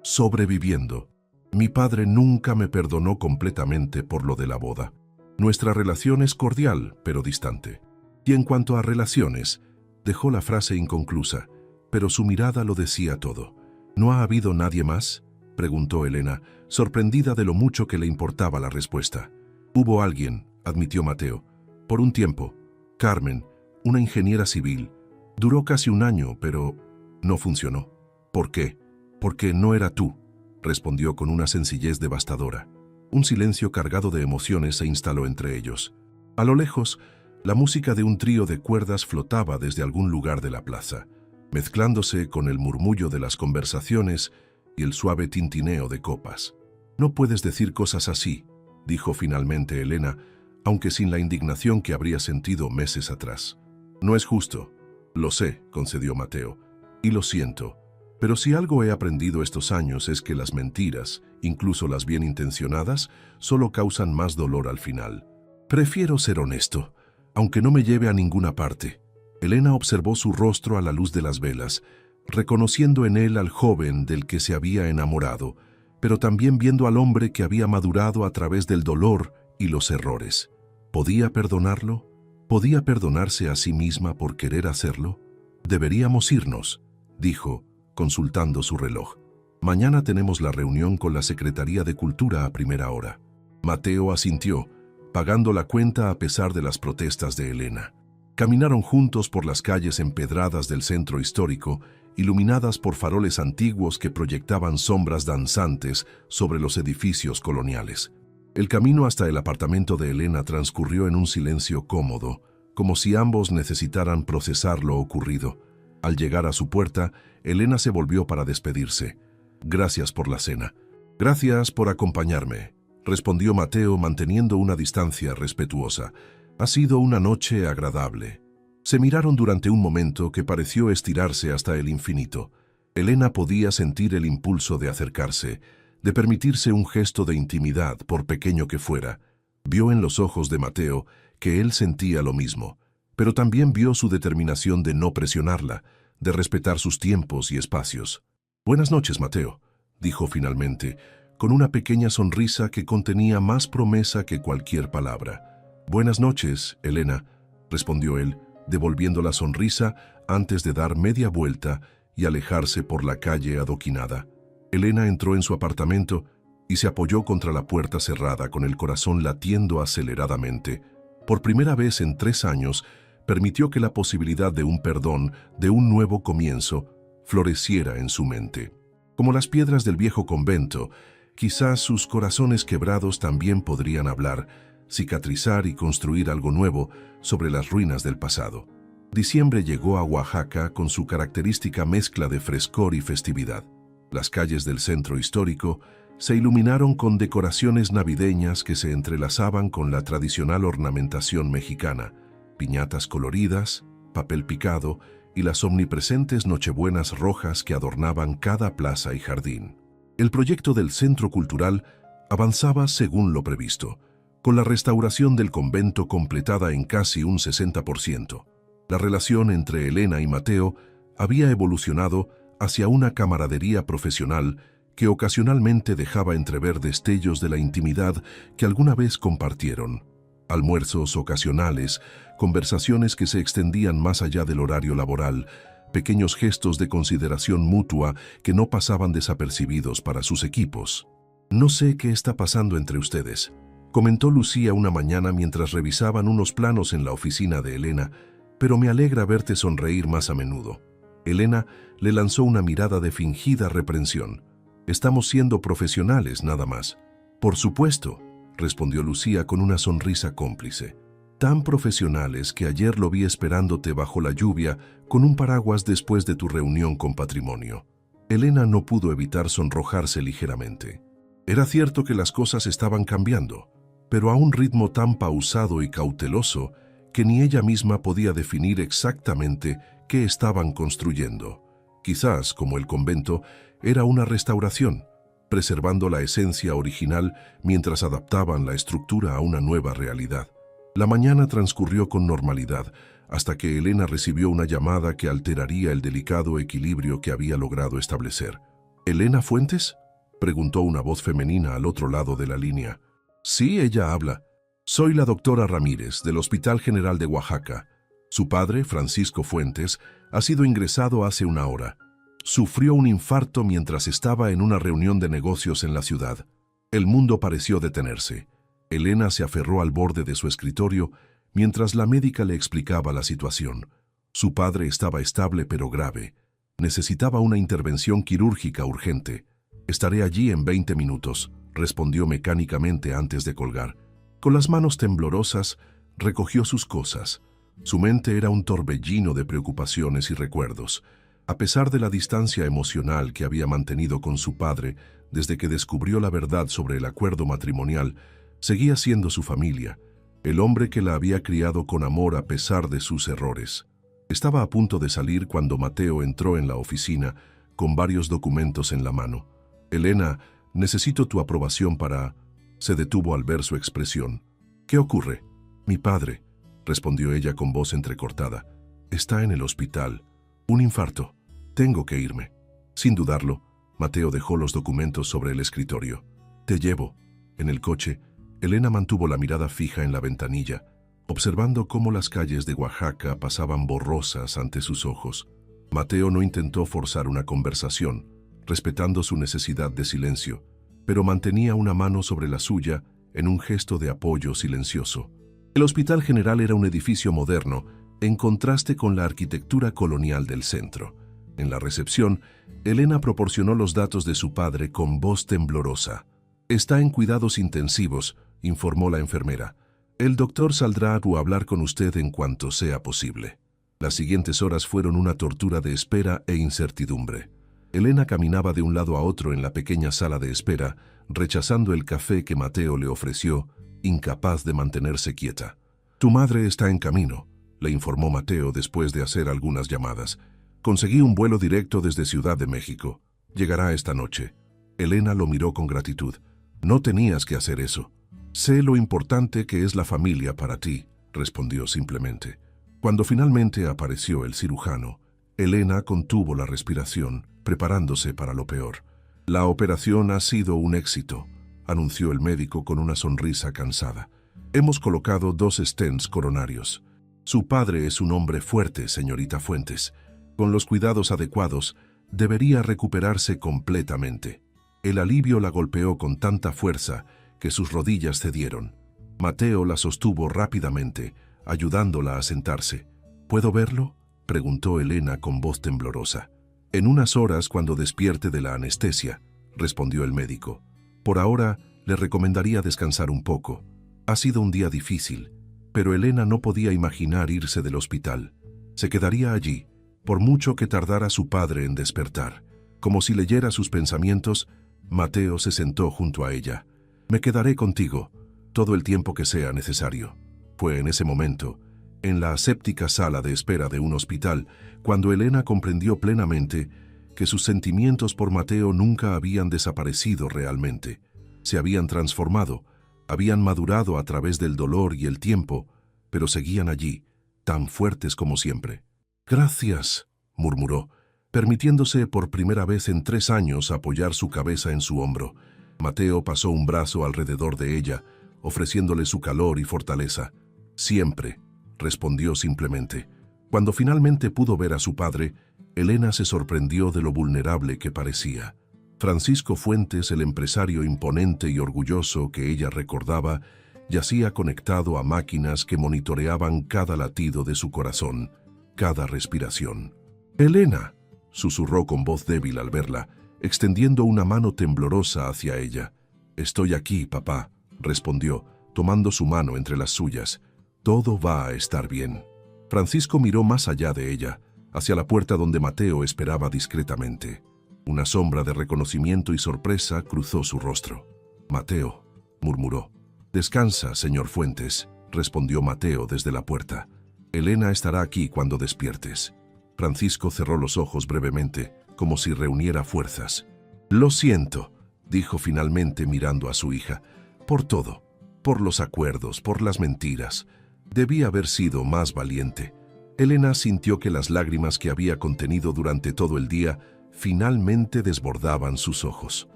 sobreviviendo. Mi padre nunca me perdonó completamente por lo de la boda. Nuestra relación es cordial, pero distante. Y en cuanto a relaciones», dejó la frase inconclusa, pero su mirada lo decía todo. «¿No ha habido nadie más?», preguntó Elena, sorprendida de lo mucho que le importaba la respuesta. «Hubo alguien», admitió Mateo. «Por un tiempo. Carmen, una ingeniera civil. Duró casi un año, pero no funcionó». «¿Por qué?». «Porque no era tú», respondió con una sencillez devastadora. Un silencio cargado de emociones se instaló entre ellos. A lo lejos, la música de un trío de cuerdas flotaba desde algún lugar de la plaza, mezclándose con el murmullo de las conversaciones y el suave tintineo de copas. «No puedes decir cosas así», dijo finalmente Elena, aunque sin la indignación que habría sentido meses atrás. No es justo. Lo sé, concedió Mateo, y lo siento. Pero si algo he aprendido estos años es que las mentiras, incluso las bien intencionadas, solo causan más dolor al final. Prefiero ser honesto, aunque no me lleve a ninguna parte. Elena observó su rostro a la luz de las velas, reconociendo en él al joven del que se había enamorado, pero también viendo al hombre que había madurado a través del dolor y los errores. ¿Podía perdonarlo? ¿Podía perdonarse a sí misma por querer hacerlo? Deberíamos irnos, dijo, consultando su reloj. Mañana tenemos la reunión con la Secretaría de Cultura a primera hora. Mateo asintió, pagando la cuenta a pesar de las protestas de Elena. Caminaron juntos por las calles empedradas del centro histórico, iluminadas por faroles antiguos que proyectaban sombras danzantes sobre los edificios coloniales. El camino hasta el apartamento de Elena transcurrió en un silencio cómodo, como si ambos necesitaran procesar lo ocurrido. Al llegar a su puerta, Elena se volvió para despedirse. «Gracias por la cena». «Gracias por acompañarme», respondió Mateo manteniendo una distancia respetuosa. «Ha sido una noche agradable». Se miraron durante un momento que pareció estirarse hasta el infinito. Elena podía sentir el impulso de acercarse, de permitirse un gesto de intimidad, por pequeño que fuera. Vio en los ojos de Mateo que él sentía lo mismo, pero también vio su determinación de no presionarla, de respetar sus tiempos y espacios. «Buenas noches, Mateo», dijo finalmente, con una pequeña sonrisa que contenía más promesa que cualquier palabra. «Buenas noches, Elena», respondió él, devolviendo la sonrisa antes de dar media vuelta y alejarse por la calle adoquinada. Elena entró en su apartamento y se apoyó contra la puerta cerrada con el corazón latiendo aceleradamente. Por primera vez en 3 años, permitió que la posibilidad de un perdón, de un nuevo comienzo, floreciera en su mente. Como las piedras del viejo convento, quizás sus corazones quebrados también podrían hablar, cicatrizar y construir algo nuevo sobre las ruinas del pasado. Diciembre llegó a Oaxaca con su característica mezcla de frescor y festividad. Las calles del centro histórico se iluminaron con decoraciones navideñas que se entrelazaban con la tradicional ornamentación mexicana, piñatas coloridas, papel picado y las omnipresentes nochebuenas rojas que adornaban cada plaza y jardín. El proyecto del Centro Cultural avanzaba según lo previsto, con la restauración del convento completada en casi un 60%. La relación entre Elena y Mateo había evolucionado hacia una camaradería profesional que ocasionalmente dejaba entrever destellos de la intimidad que alguna vez compartieron. Almuerzos ocasionales, conversaciones que se extendían más allá del horario laboral, pequeños gestos de consideración mutua que no pasaban desapercibidos para sus equipos. «No sé qué está pasando entre ustedes», comentó Lucía una mañana mientras revisaban unos planos en la oficina de Elena, «pero me alegra verte sonreír más a menudo». Elena le lanzó una mirada de fingida reprensión. «Estamos siendo profesionales, nada más». «Por supuesto», respondió Lucía con una sonrisa cómplice. «Tan profesionales que ayer lo vi esperándote bajo la lluvia con un paraguas después de tu reunión con Patrimonio». Elena no pudo evitar sonrojarse ligeramente. Era cierto que las cosas estaban cambiando, pero a un ritmo tan pausado y cauteloso que ni ella misma podía definir exactamente qué estaban construyendo. Quizás, como el convento, era una restauración, preservando la esencia original mientras adaptaban la estructura a una nueva realidad. La mañana transcurrió con normalidad, hasta que Elena recibió una llamada que alteraría el delicado equilibrio que había logrado establecer. «¿Elena Fuentes?», preguntó una voz femenina al otro lado de la línea. «Sí, ella habla. Soy la doctora Ramírez, del Hospital General de Oaxaca. Su padre, Francisco Fuentes, ha sido ingresado hace una hora. Sufrió un infarto mientras estaba en una reunión de negocios en la ciudad. El mundo pareció detenerse». Elena se aferró al borde de su escritorio mientras la médica le explicaba la situación. Su padre estaba estable pero grave. Necesitaba una intervención quirúrgica urgente. «Estaré allí en 20 minutos», respondió mecánicamente antes de colgar. Con las manos temblorosas, recogió sus cosas. Su mente era un torbellino de preocupaciones y recuerdos. A pesar de la distancia emocional que había mantenido con su padre desde que descubrió la verdad sobre el acuerdo matrimonial, Seguía siendo su familia, el hombre que la había criado con amor a pesar de sus errores. Estaba a punto de salir cuando Mateo entró en la oficina con varios documentos en la mano. «Elena, necesito tu aprobación para...» Se detuvo al ver su expresión. «¿Qué ocurre?» «Mi padre», respondió ella con voz entrecortada. «Está en el hospital. Un infarto. Tengo que irme». Sin dudarlo, Mateo dejó los documentos sobre el escritorio. «Te llevo». En el coche, Elena mantuvo la mirada fija en la ventanilla, observando cómo las calles de Oaxaca pasaban borrosas ante sus ojos. Mateo no intentó forzar una conversación, respetando su necesidad de silencio, pero mantenía una mano sobre la suya en un gesto de apoyo silencioso. El Hospital General era un edificio moderno, en contraste con la arquitectura colonial del centro. En la recepción, Elena proporcionó los datos de su padre con voz temblorosa. «Está en cuidados intensivos», informó la enfermera. «El doctor saldrá a hablar con usted en cuanto sea posible». Las siguientes horas fueron una tortura de espera e incertidumbre. Elena caminaba de un lado a otro en la pequeña sala de espera, rechazando el café que Mateo le ofreció, incapaz de mantenerse quieta. «Tu madre está en camino», le informó Mateo después de hacer algunas llamadas. «Conseguí un vuelo directo desde Ciudad de México. Llegará esta noche». Elena lo miró con gratitud. «No tenías que hacer eso. Sé lo importante que es la familia para ti», respondió simplemente. Cuando finalmente apareció el cirujano, Elena contuvo la respiración, preparándose para lo peor. «La operación ha sido un éxito», anunció el médico con una sonrisa cansada. «Hemos colocado 2 stents coronarios. Su padre es un hombre fuerte, señorita Fuentes. Con los cuidados adecuados, debería recuperarse completamente». El alivio la golpeó con tanta fuerza que sus rodillas cedieron. Mateo la sostuvo rápidamente, ayudándola a sentarse. «¿Puedo verlo?», preguntó Elena con voz temblorosa. «En unas horas, cuando despierte de la anestesia», respondió el médico. «Por ahora, le recomendaría descansar un poco. Ha sido un día difícil», pero Elena no podía imaginar irse del hospital. Se quedaría allí, por mucho que tardara su padre en despertar. Como si leyera sus pensamientos, Mateo se sentó junto a ella. «Me quedaré contigo, todo el tiempo que sea necesario». Fue en ese momento, en la aséptica sala de espera de un hospital, cuando Elena comprendió plenamente que sus sentimientos por Mateo nunca habían desaparecido realmente. Se habían transformado, habían madurado a través del dolor y el tiempo, pero seguían allí, tan fuertes como siempre. «Gracias», murmuró, permitiéndose por primera vez en 3 años apoyar su cabeza en su hombro. Mateo pasó un brazo alrededor de ella, ofreciéndole su calor y fortaleza. «Siempre», respondió simplemente. Cuando finalmente pudo ver a su padre, Elena se sorprendió de lo vulnerable que parecía. Francisco Fuentes, el empresario imponente y orgulloso que ella recordaba, yacía conectado a máquinas que monitoreaban cada latido de su corazón, cada respiración. «Elena», susurró con voz débil al verla, extendiendo una mano temblorosa hacia ella. «Estoy aquí, papá», respondió, tomando su mano entre las suyas. «Todo va a estar bien». Francisco miró más allá de ella, hacia la puerta donde Mateo esperaba discretamente. Una sombra de reconocimiento y sorpresa cruzó su rostro. «Mateo», murmuró. «Descansa, señor Fuentes», respondió Mateo desde la puerta. «Elena estará aquí cuando despiertes». Francisco cerró los ojos brevemente, como si reuniera fuerzas. «Lo siento», dijo finalmente mirando a su hija, «por todo, por los acuerdos, por las mentiras. Debí haber sido más valiente». Elena sintió que las lágrimas que había contenido durante todo el día finalmente desbordaban sus ojos.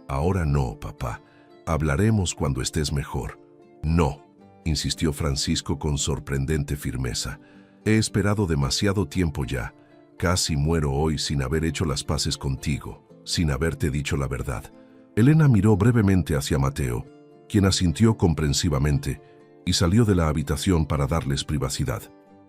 «Ahora no, papá. Hablaremos cuando estés mejor». «No», insistió Francisco con sorprendente firmeza. «He esperado demasiado tiempo ya. Casi muero hoy sin haber hecho las paces contigo, sin haberte dicho la verdad». Elena miró brevemente hacia Mateo, quien asintió comprensivamente, y salió de la habitación para darles privacidad.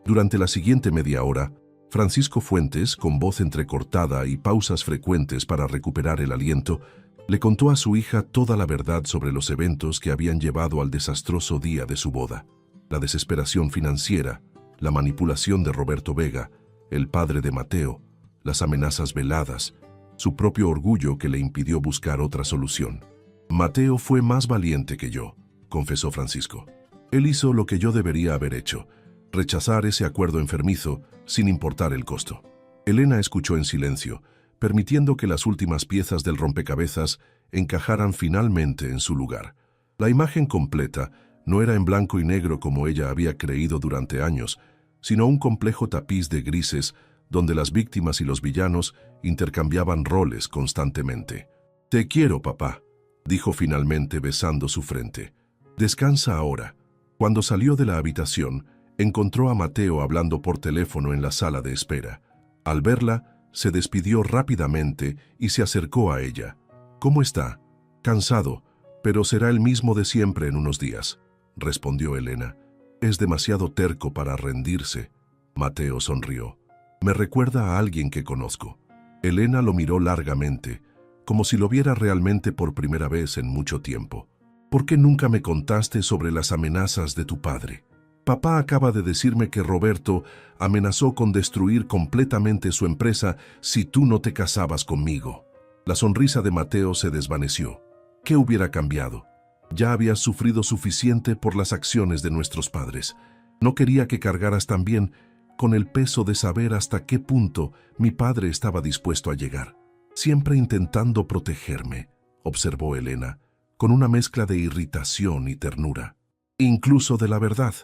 Durante la siguiente media hora, Francisco Fuentes, con voz entrecortada y pausas frecuentes para recuperar el aliento, le contó a su hija toda la verdad sobre los eventos que habían llevado al desastroso día de su boda. La desesperación financiera, la manipulación de Roberto Vega, el padre de Mateo, las amenazas veladas, su propio orgullo que le impidió buscar otra solución. «Mateo fue más valiente que yo», confesó Francisco. Él hizo lo que yo debería haber hecho, rechazar ese acuerdo enfermizo sin importar el costo. Elena escuchó en silencio, permitiendo que las últimas piezas del rompecabezas encajaran finalmente en su lugar. La imagen completa no era en blanco y negro como ella había creído durante años, sino un complejo tapiz de grises donde las víctimas y los villanos intercambiaban roles constantemente. «Te quiero, papá», dijo finalmente besando su frente. «Descansa ahora». Cuando salió de la habitación, encontró a Mateo hablando por teléfono en la sala de espera. Al verla, se despidió rápidamente y se acercó a ella. «¿Cómo está?» «Cansado, pero será el mismo de siempre en unos días», respondió Elena. «Es demasiado terco para rendirse». Mateo sonrió. «Me recuerda a alguien que conozco». Elena lo miró largamente, como si lo viera realmente por primera vez en mucho tiempo. «¿Por qué nunca me contaste sobre las amenazas de tu padre? Papá acaba de decirme que Roberto amenazó con destruir completamente su empresa si tú no te casabas conmigo». La sonrisa de Mateo se desvaneció. ¿Qué hubiera cambiado? Ya habías sufrido suficiente por las acciones de nuestros padres. No quería que cargaras también con el peso de saber hasta qué punto mi padre estaba dispuesto a llegar. Siempre intentando protegerme, observó Elena, con una mezcla de irritación y ternura. Incluso de la verdad,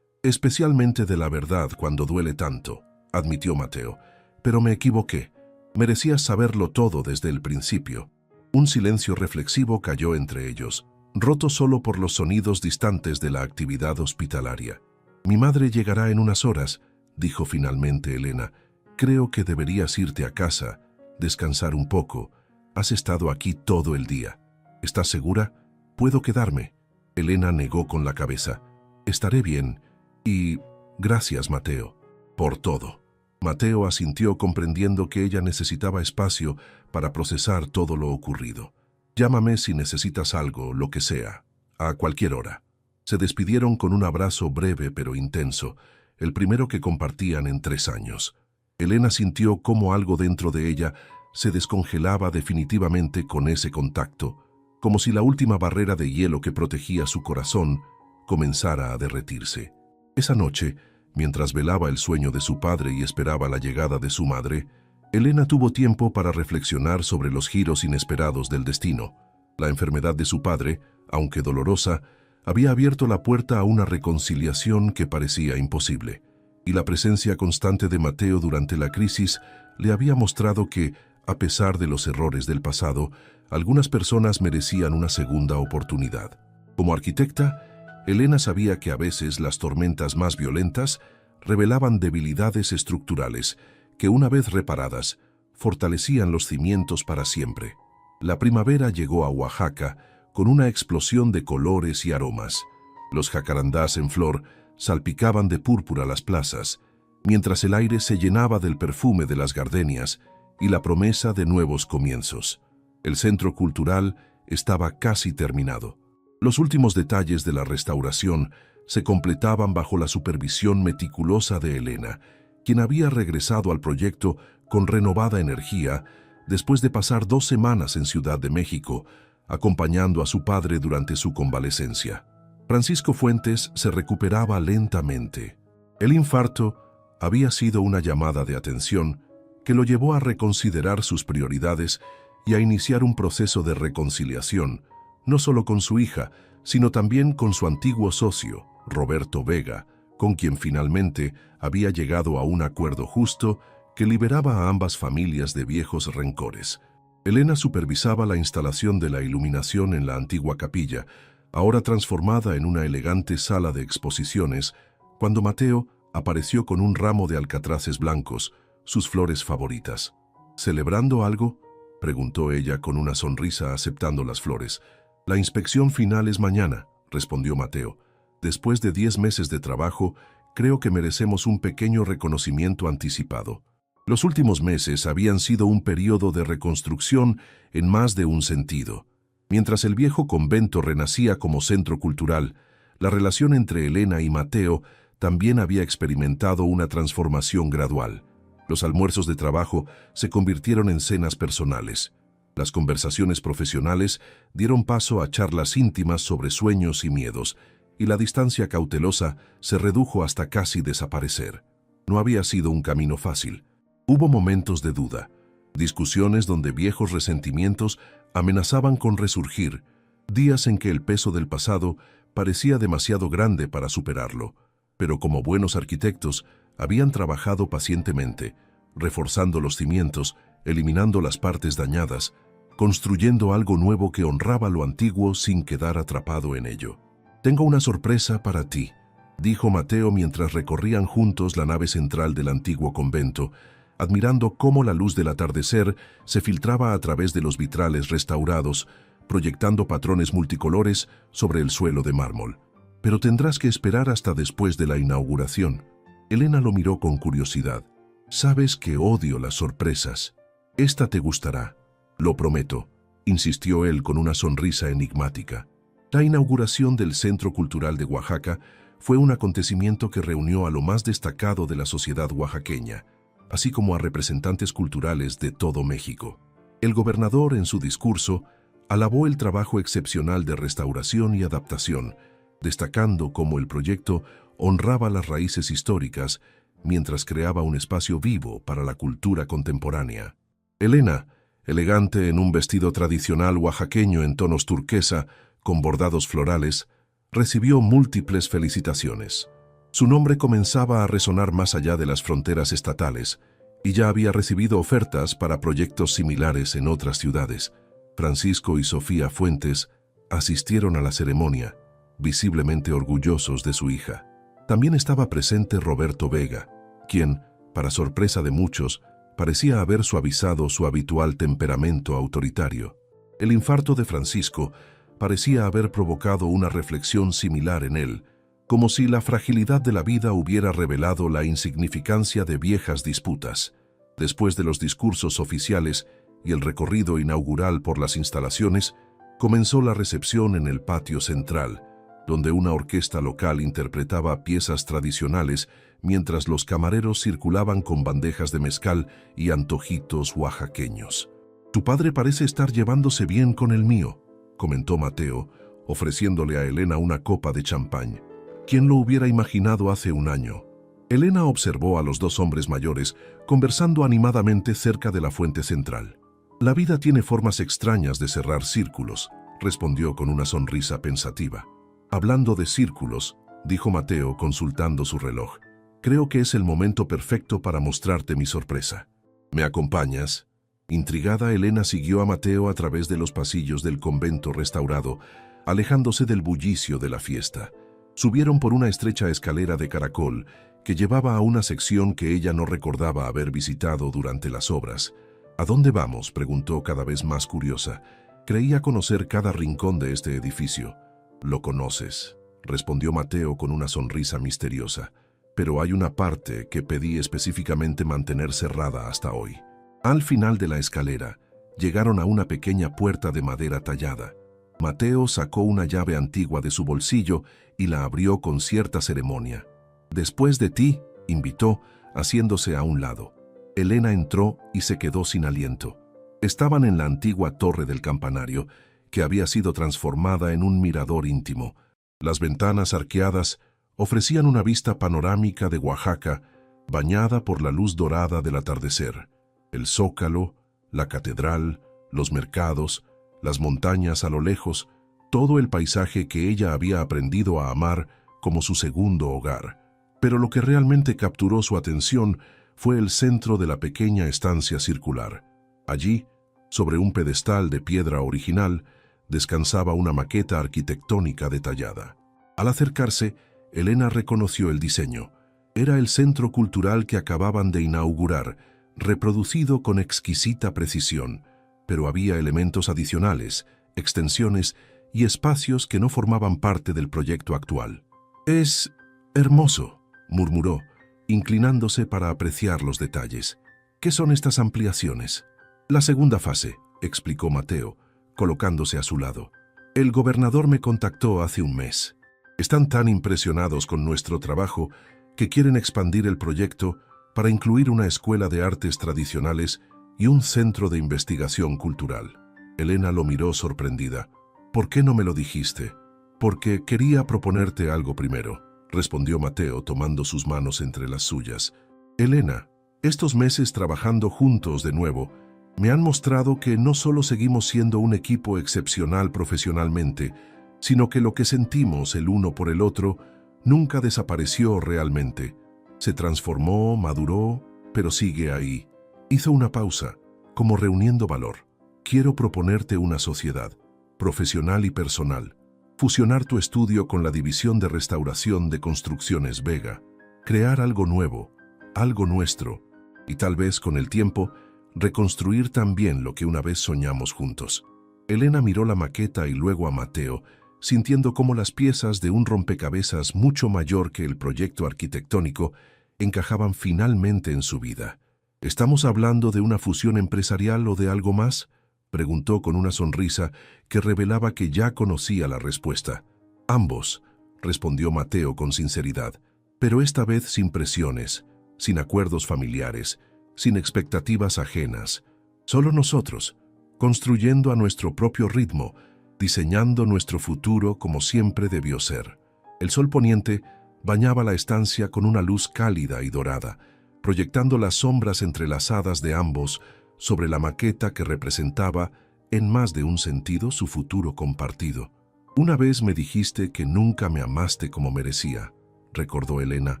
especialmente de la verdad cuando duele tanto, admitió Mateo. Pero me equivoqué. Merecías saberlo todo desde el principio. Un silencio reflexivo cayó entre ellos, roto solo por los sonidos distantes de la actividad hospitalaria. «Mi madre llegará en unas horas», dijo finalmente Elena. «Creo que deberías irte a casa, descansar un poco. Has estado aquí todo el día. ¿Estás segura? ¿Puedo quedarme?» Elena negó con la cabeza. «Estaré bien. Y gracias, Mateo, por todo». Mateo asintió comprendiendo que ella necesitaba espacio para procesar todo lo ocurrido. «Llámame si necesitas algo, lo que sea, a cualquier hora». Se despidieron con un abrazo breve pero intenso, el primero que compartían en 3 años. Elena sintió cómo algo dentro de ella se descongelaba definitivamente con ese contacto, como si la última barrera de hielo que protegía su corazón comenzara a derretirse. Esa noche, mientras velaba el sueño de su padre y esperaba la llegada de su madre, Elena tuvo tiempo para reflexionar sobre los giros inesperados del destino. La enfermedad de su padre, aunque dolorosa, había abierto la puerta a una reconciliación que parecía imposible, y la presencia constante de Mateo durante la crisis le había mostrado que, a pesar de los errores del pasado, algunas personas merecían una segunda oportunidad. Como arquitecta, Elena sabía que a veces las tormentas más violentas revelaban debilidades estructurales que, una vez reparadas, fortalecían los cimientos para siempre. La primavera llegó a Oaxaca con una explosión de colores y aromas. Los jacarandás en flor salpicaban de púrpura las plazas, mientras el aire se llenaba del perfume de las gardenias y la promesa de nuevos comienzos. El centro cultural estaba casi terminado. Los últimos detalles de la restauración se completaban bajo la supervisión meticulosa de Elena, quien había regresado al proyecto con renovada energía después de pasar 2 semanas en Ciudad de México, acompañando a su padre durante su convalecencia. Francisco Fuentes se recuperaba lentamente. El infarto había sido una llamada de atención que lo llevó a reconsiderar sus prioridades y a iniciar un proceso de reconciliación, no solo con su hija, sino también con su antiguo socio, Roberto Vega, con quien finalmente había llegado a un acuerdo justo que liberaba a ambas familias de viejos rencores. Elena supervisaba la instalación de la iluminación en la antigua capilla, ahora transformada en una elegante sala de exposiciones, cuando Mateo apareció con un ramo de alcatraces blancos, sus flores favoritas. «¿Celebrando algo?», preguntó ella con una sonrisa aceptando las flores. «La inspección final es mañana», respondió Mateo. «Después de 10 meses de trabajo, creo que merecemos un pequeño reconocimiento anticipado». Los últimos meses habían sido un periodo de reconstrucción en más de un sentido. Mientras el viejo convento renacía como centro cultural, la relación entre Elena y Mateo también había experimentado una transformación gradual. Los almuerzos de trabajo se convirtieron en cenas personales. Las conversaciones profesionales dieron paso a charlas íntimas sobre sueños y miedos, y la distancia cautelosa se redujo hasta casi desaparecer. No había sido un camino fácil. Hubo momentos de duda, discusiones donde viejos resentimientos amenazaban con resurgir, días en que el peso del pasado parecía demasiado grande para superarlo, pero como buenos arquitectos habían trabajado pacientemente, reforzando los cimientos, eliminando las partes dañadas, construyendo algo nuevo que honraba lo antiguo sin quedar atrapado en ello. «Tengo una sorpresa para ti», dijo Mateo mientras recorrían juntos la nave central del antiguo convento, admirando cómo la luz del atardecer se filtraba a través de los vitrales restaurados, proyectando patrones multicolores sobre el suelo de mármol. «Pero tendrás que esperar hasta después de la inauguración». Elena lo miró con curiosidad. «Sabes que odio las sorpresas. Esta te gustará. Lo prometo», insistió él con una sonrisa enigmática. La inauguración del Centro Cultural de Oaxaca fue un acontecimiento que reunió a lo más destacado de la sociedad oaxaqueña, así como a representantes culturales de todo México. El gobernador, en su discurso, alabó el trabajo excepcional de restauración y adaptación, destacando cómo el proyecto honraba las raíces históricas mientras creaba un espacio vivo para la cultura contemporánea. Elena, elegante en un vestido tradicional oaxaqueño en tonos turquesa, con bordados florales, recibió múltiples felicitaciones. Su nombre comenzaba a resonar más allá de las fronteras estatales, y ya había recibido ofertas para proyectos similares en otras ciudades. Francisco y Sofía Fuentes asistieron a la ceremonia, visiblemente orgullosos de su hija. También estaba presente Roberto Vega, quien, para sorpresa de muchos, parecía haber suavizado su habitual temperamento autoritario. El infarto de Francisco parecía haber provocado una reflexión similar en él, como si la fragilidad de la vida hubiera revelado la insignificancia de viejas disputas. Después de los discursos oficiales y el recorrido inaugural por las instalaciones, comenzó la recepción en el patio central, donde una orquesta local interpretaba piezas tradicionales mientras los camareros circulaban con bandejas de mezcal y antojitos oaxaqueños. «Tu padre parece estar llevándose bien con el mío», comentó Mateo, ofreciéndole a Elena una copa de champán. «¿Quién lo hubiera imaginado hace un año?». Elena observó a los dos hombres mayores conversando animadamente cerca de la fuente central. «La vida tiene formas extrañas de cerrar círculos», respondió con una sonrisa pensativa. «Hablando de círculos», dijo Mateo consultando su reloj, «creo que es el momento perfecto para mostrarte mi sorpresa. ¿Me acompañas?». Intrigada, Elena siguió a Mateo a través de los pasillos del convento restaurado, alejándose del bullicio de la fiesta. Subieron por una estrecha escalera de caracol que llevaba a una sección que ella no recordaba haber visitado durante las obras. «¿A dónde vamos?», preguntó cada vez más curiosa. Creía conocer cada rincón de este edificio. «Lo conoces», respondió Mateo con una sonrisa misteriosa, «pero hay una parte que pedí específicamente mantener cerrada hasta hoy». Al final de la escalera, llegaron a una pequeña puerta de madera tallada. Mateo sacó una llave antigua de su bolsillo y la abrió con cierta ceremonia. «Después de ti», invitó, haciéndose a un lado. Elena entró y se quedó sin aliento. Estaban en la antigua torre del campanario, que había sido transformada en un mirador íntimo. Las ventanas arqueadas ofrecían una vista panorámica de Oaxaca, bañada por la luz dorada del atardecer. El zócalo, la catedral, los mercados, las montañas a lo lejos, todo el paisaje que ella había aprendido a amar como su segundo hogar. Pero lo que realmente capturó su atención fue el centro de la pequeña estancia circular. Allí, sobre un pedestal de piedra original, descansaba una maqueta arquitectónica detallada. Al acercarse, Elena reconoció el diseño. Era el centro cultural que acababan de inaugurar, reproducido con exquisita precisión, pero había elementos adicionales, extensiones y espacios que no formaban parte del proyecto actual. «Es hermoso», murmuró, inclinándose para apreciar los detalles. «¿Qué son estas ampliaciones?». «La segunda fase», explicó Mateo, colocándose a su lado. «El gobernador me contactó hace un mes. Están tan impresionados con nuestro trabajo que quieren expandir el proyecto para incluir una escuela de artes tradicionales y un centro de investigación cultural». Elena lo miró sorprendida. «¿Por qué no me lo dijiste?» «Porque quería proponerte algo primero», respondió Mateo tomando sus manos entre las suyas. «Elena, estos meses trabajando juntos de nuevo me han mostrado que no solo seguimos siendo un equipo excepcional profesionalmente, sino que lo que sentimos el uno por el otro nunca desapareció realmente. Se transformó, maduró, pero sigue ahí». Hizo una pausa, como reuniendo valor. «Quiero proponerte una sociedad, profesional y personal. Fusionar tu estudio con la división de restauración de Construcciones Vega. Crear algo nuevo, algo nuestro, y tal vez con el tiempo reconstruir también lo que una vez soñamos juntos». Elena miró la maqueta y luego a Mateo, sintiendo cómo las piezas de un rompecabezas mucho mayor que el proyecto arquitectónico encajaban finalmente en su vida. «¿Estamos hablando de una fusión empresarial o de algo más?», preguntó con una sonrisa que revelaba que ya conocía la respuesta. «Ambos», respondió Mateo con sinceridad, pero esta vez sin presiones, sin acuerdos familiares, sin expectativas ajenas. Solo nosotros, construyendo a nuestro propio ritmo, diseñando nuestro futuro como siempre debió ser. El sol poniente bañaba la estancia con una luz cálida y dorada, proyectando las sombras entrelazadas de ambos sobre la maqueta que representaba, en más de un sentido, su futuro compartido. «Una vez me dijiste que nunca me amaste como merecía», recordó Elena,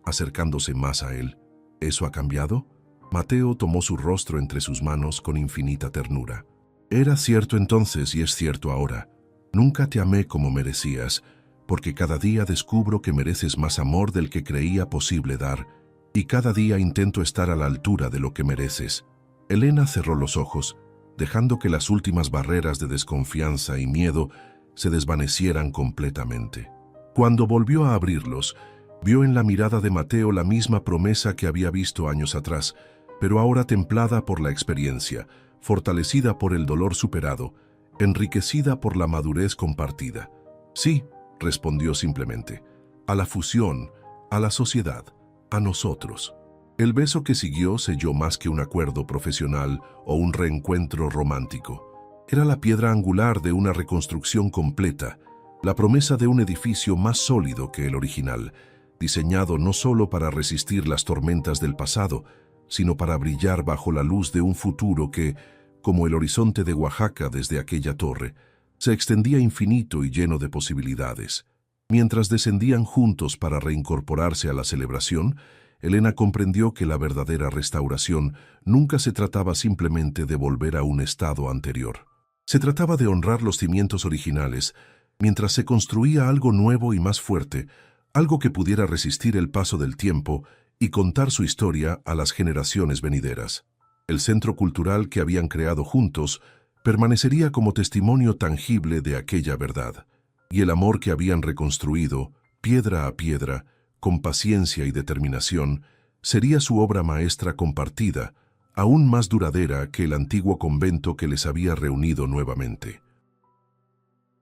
acercándose más a él. «¿Eso ha cambiado?». Mateo tomó su rostro entre sus manos con infinita ternura. «Era cierto entonces y es cierto ahora. Nunca te amé como merecías, porque cada día descubro que mereces más amor del que creía posible dar, y cada día intento estar a la altura de lo que mereces». Elena cerró los ojos, dejando que las últimas barreras de desconfianza y miedo se desvanecieran completamente. Cuando volvió a abrirlos, vio en la mirada de Mateo la misma promesa que había visto años atrás, pero ahora templada por la experiencia, fortalecida por el dolor superado, enriquecida por la madurez compartida. «Sí», respondió simplemente, «a la fusión, a la sociedad, a nosotros». El beso que siguió selló más que un acuerdo profesional o un reencuentro romántico. Era la piedra angular de una reconstrucción completa, la promesa de un edificio más sólido que el original, diseñado no solo para resistir las tormentas del pasado, sino para brillar bajo la luz de un futuro que, como el horizonte de Oaxaca desde aquella torre, se extendía infinito y lleno de posibilidades. Mientras descendían juntos para reincorporarse a la celebración, Elena comprendió que la verdadera restauración nunca se trataba simplemente de volver a un estado anterior. Se trataba de honrar los cimientos originales, mientras se construía algo nuevo y más fuerte, algo que pudiera resistir el paso del tiempo y contar su historia a las generaciones venideras. El centro cultural que habían creado juntos permanecería como testimonio tangible de aquella verdad, y el amor que habían reconstruido, piedra a piedra, con paciencia y determinación, sería su obra maestra compartida, aún más duradera que el antiguo convento que les había reunido nuevamente.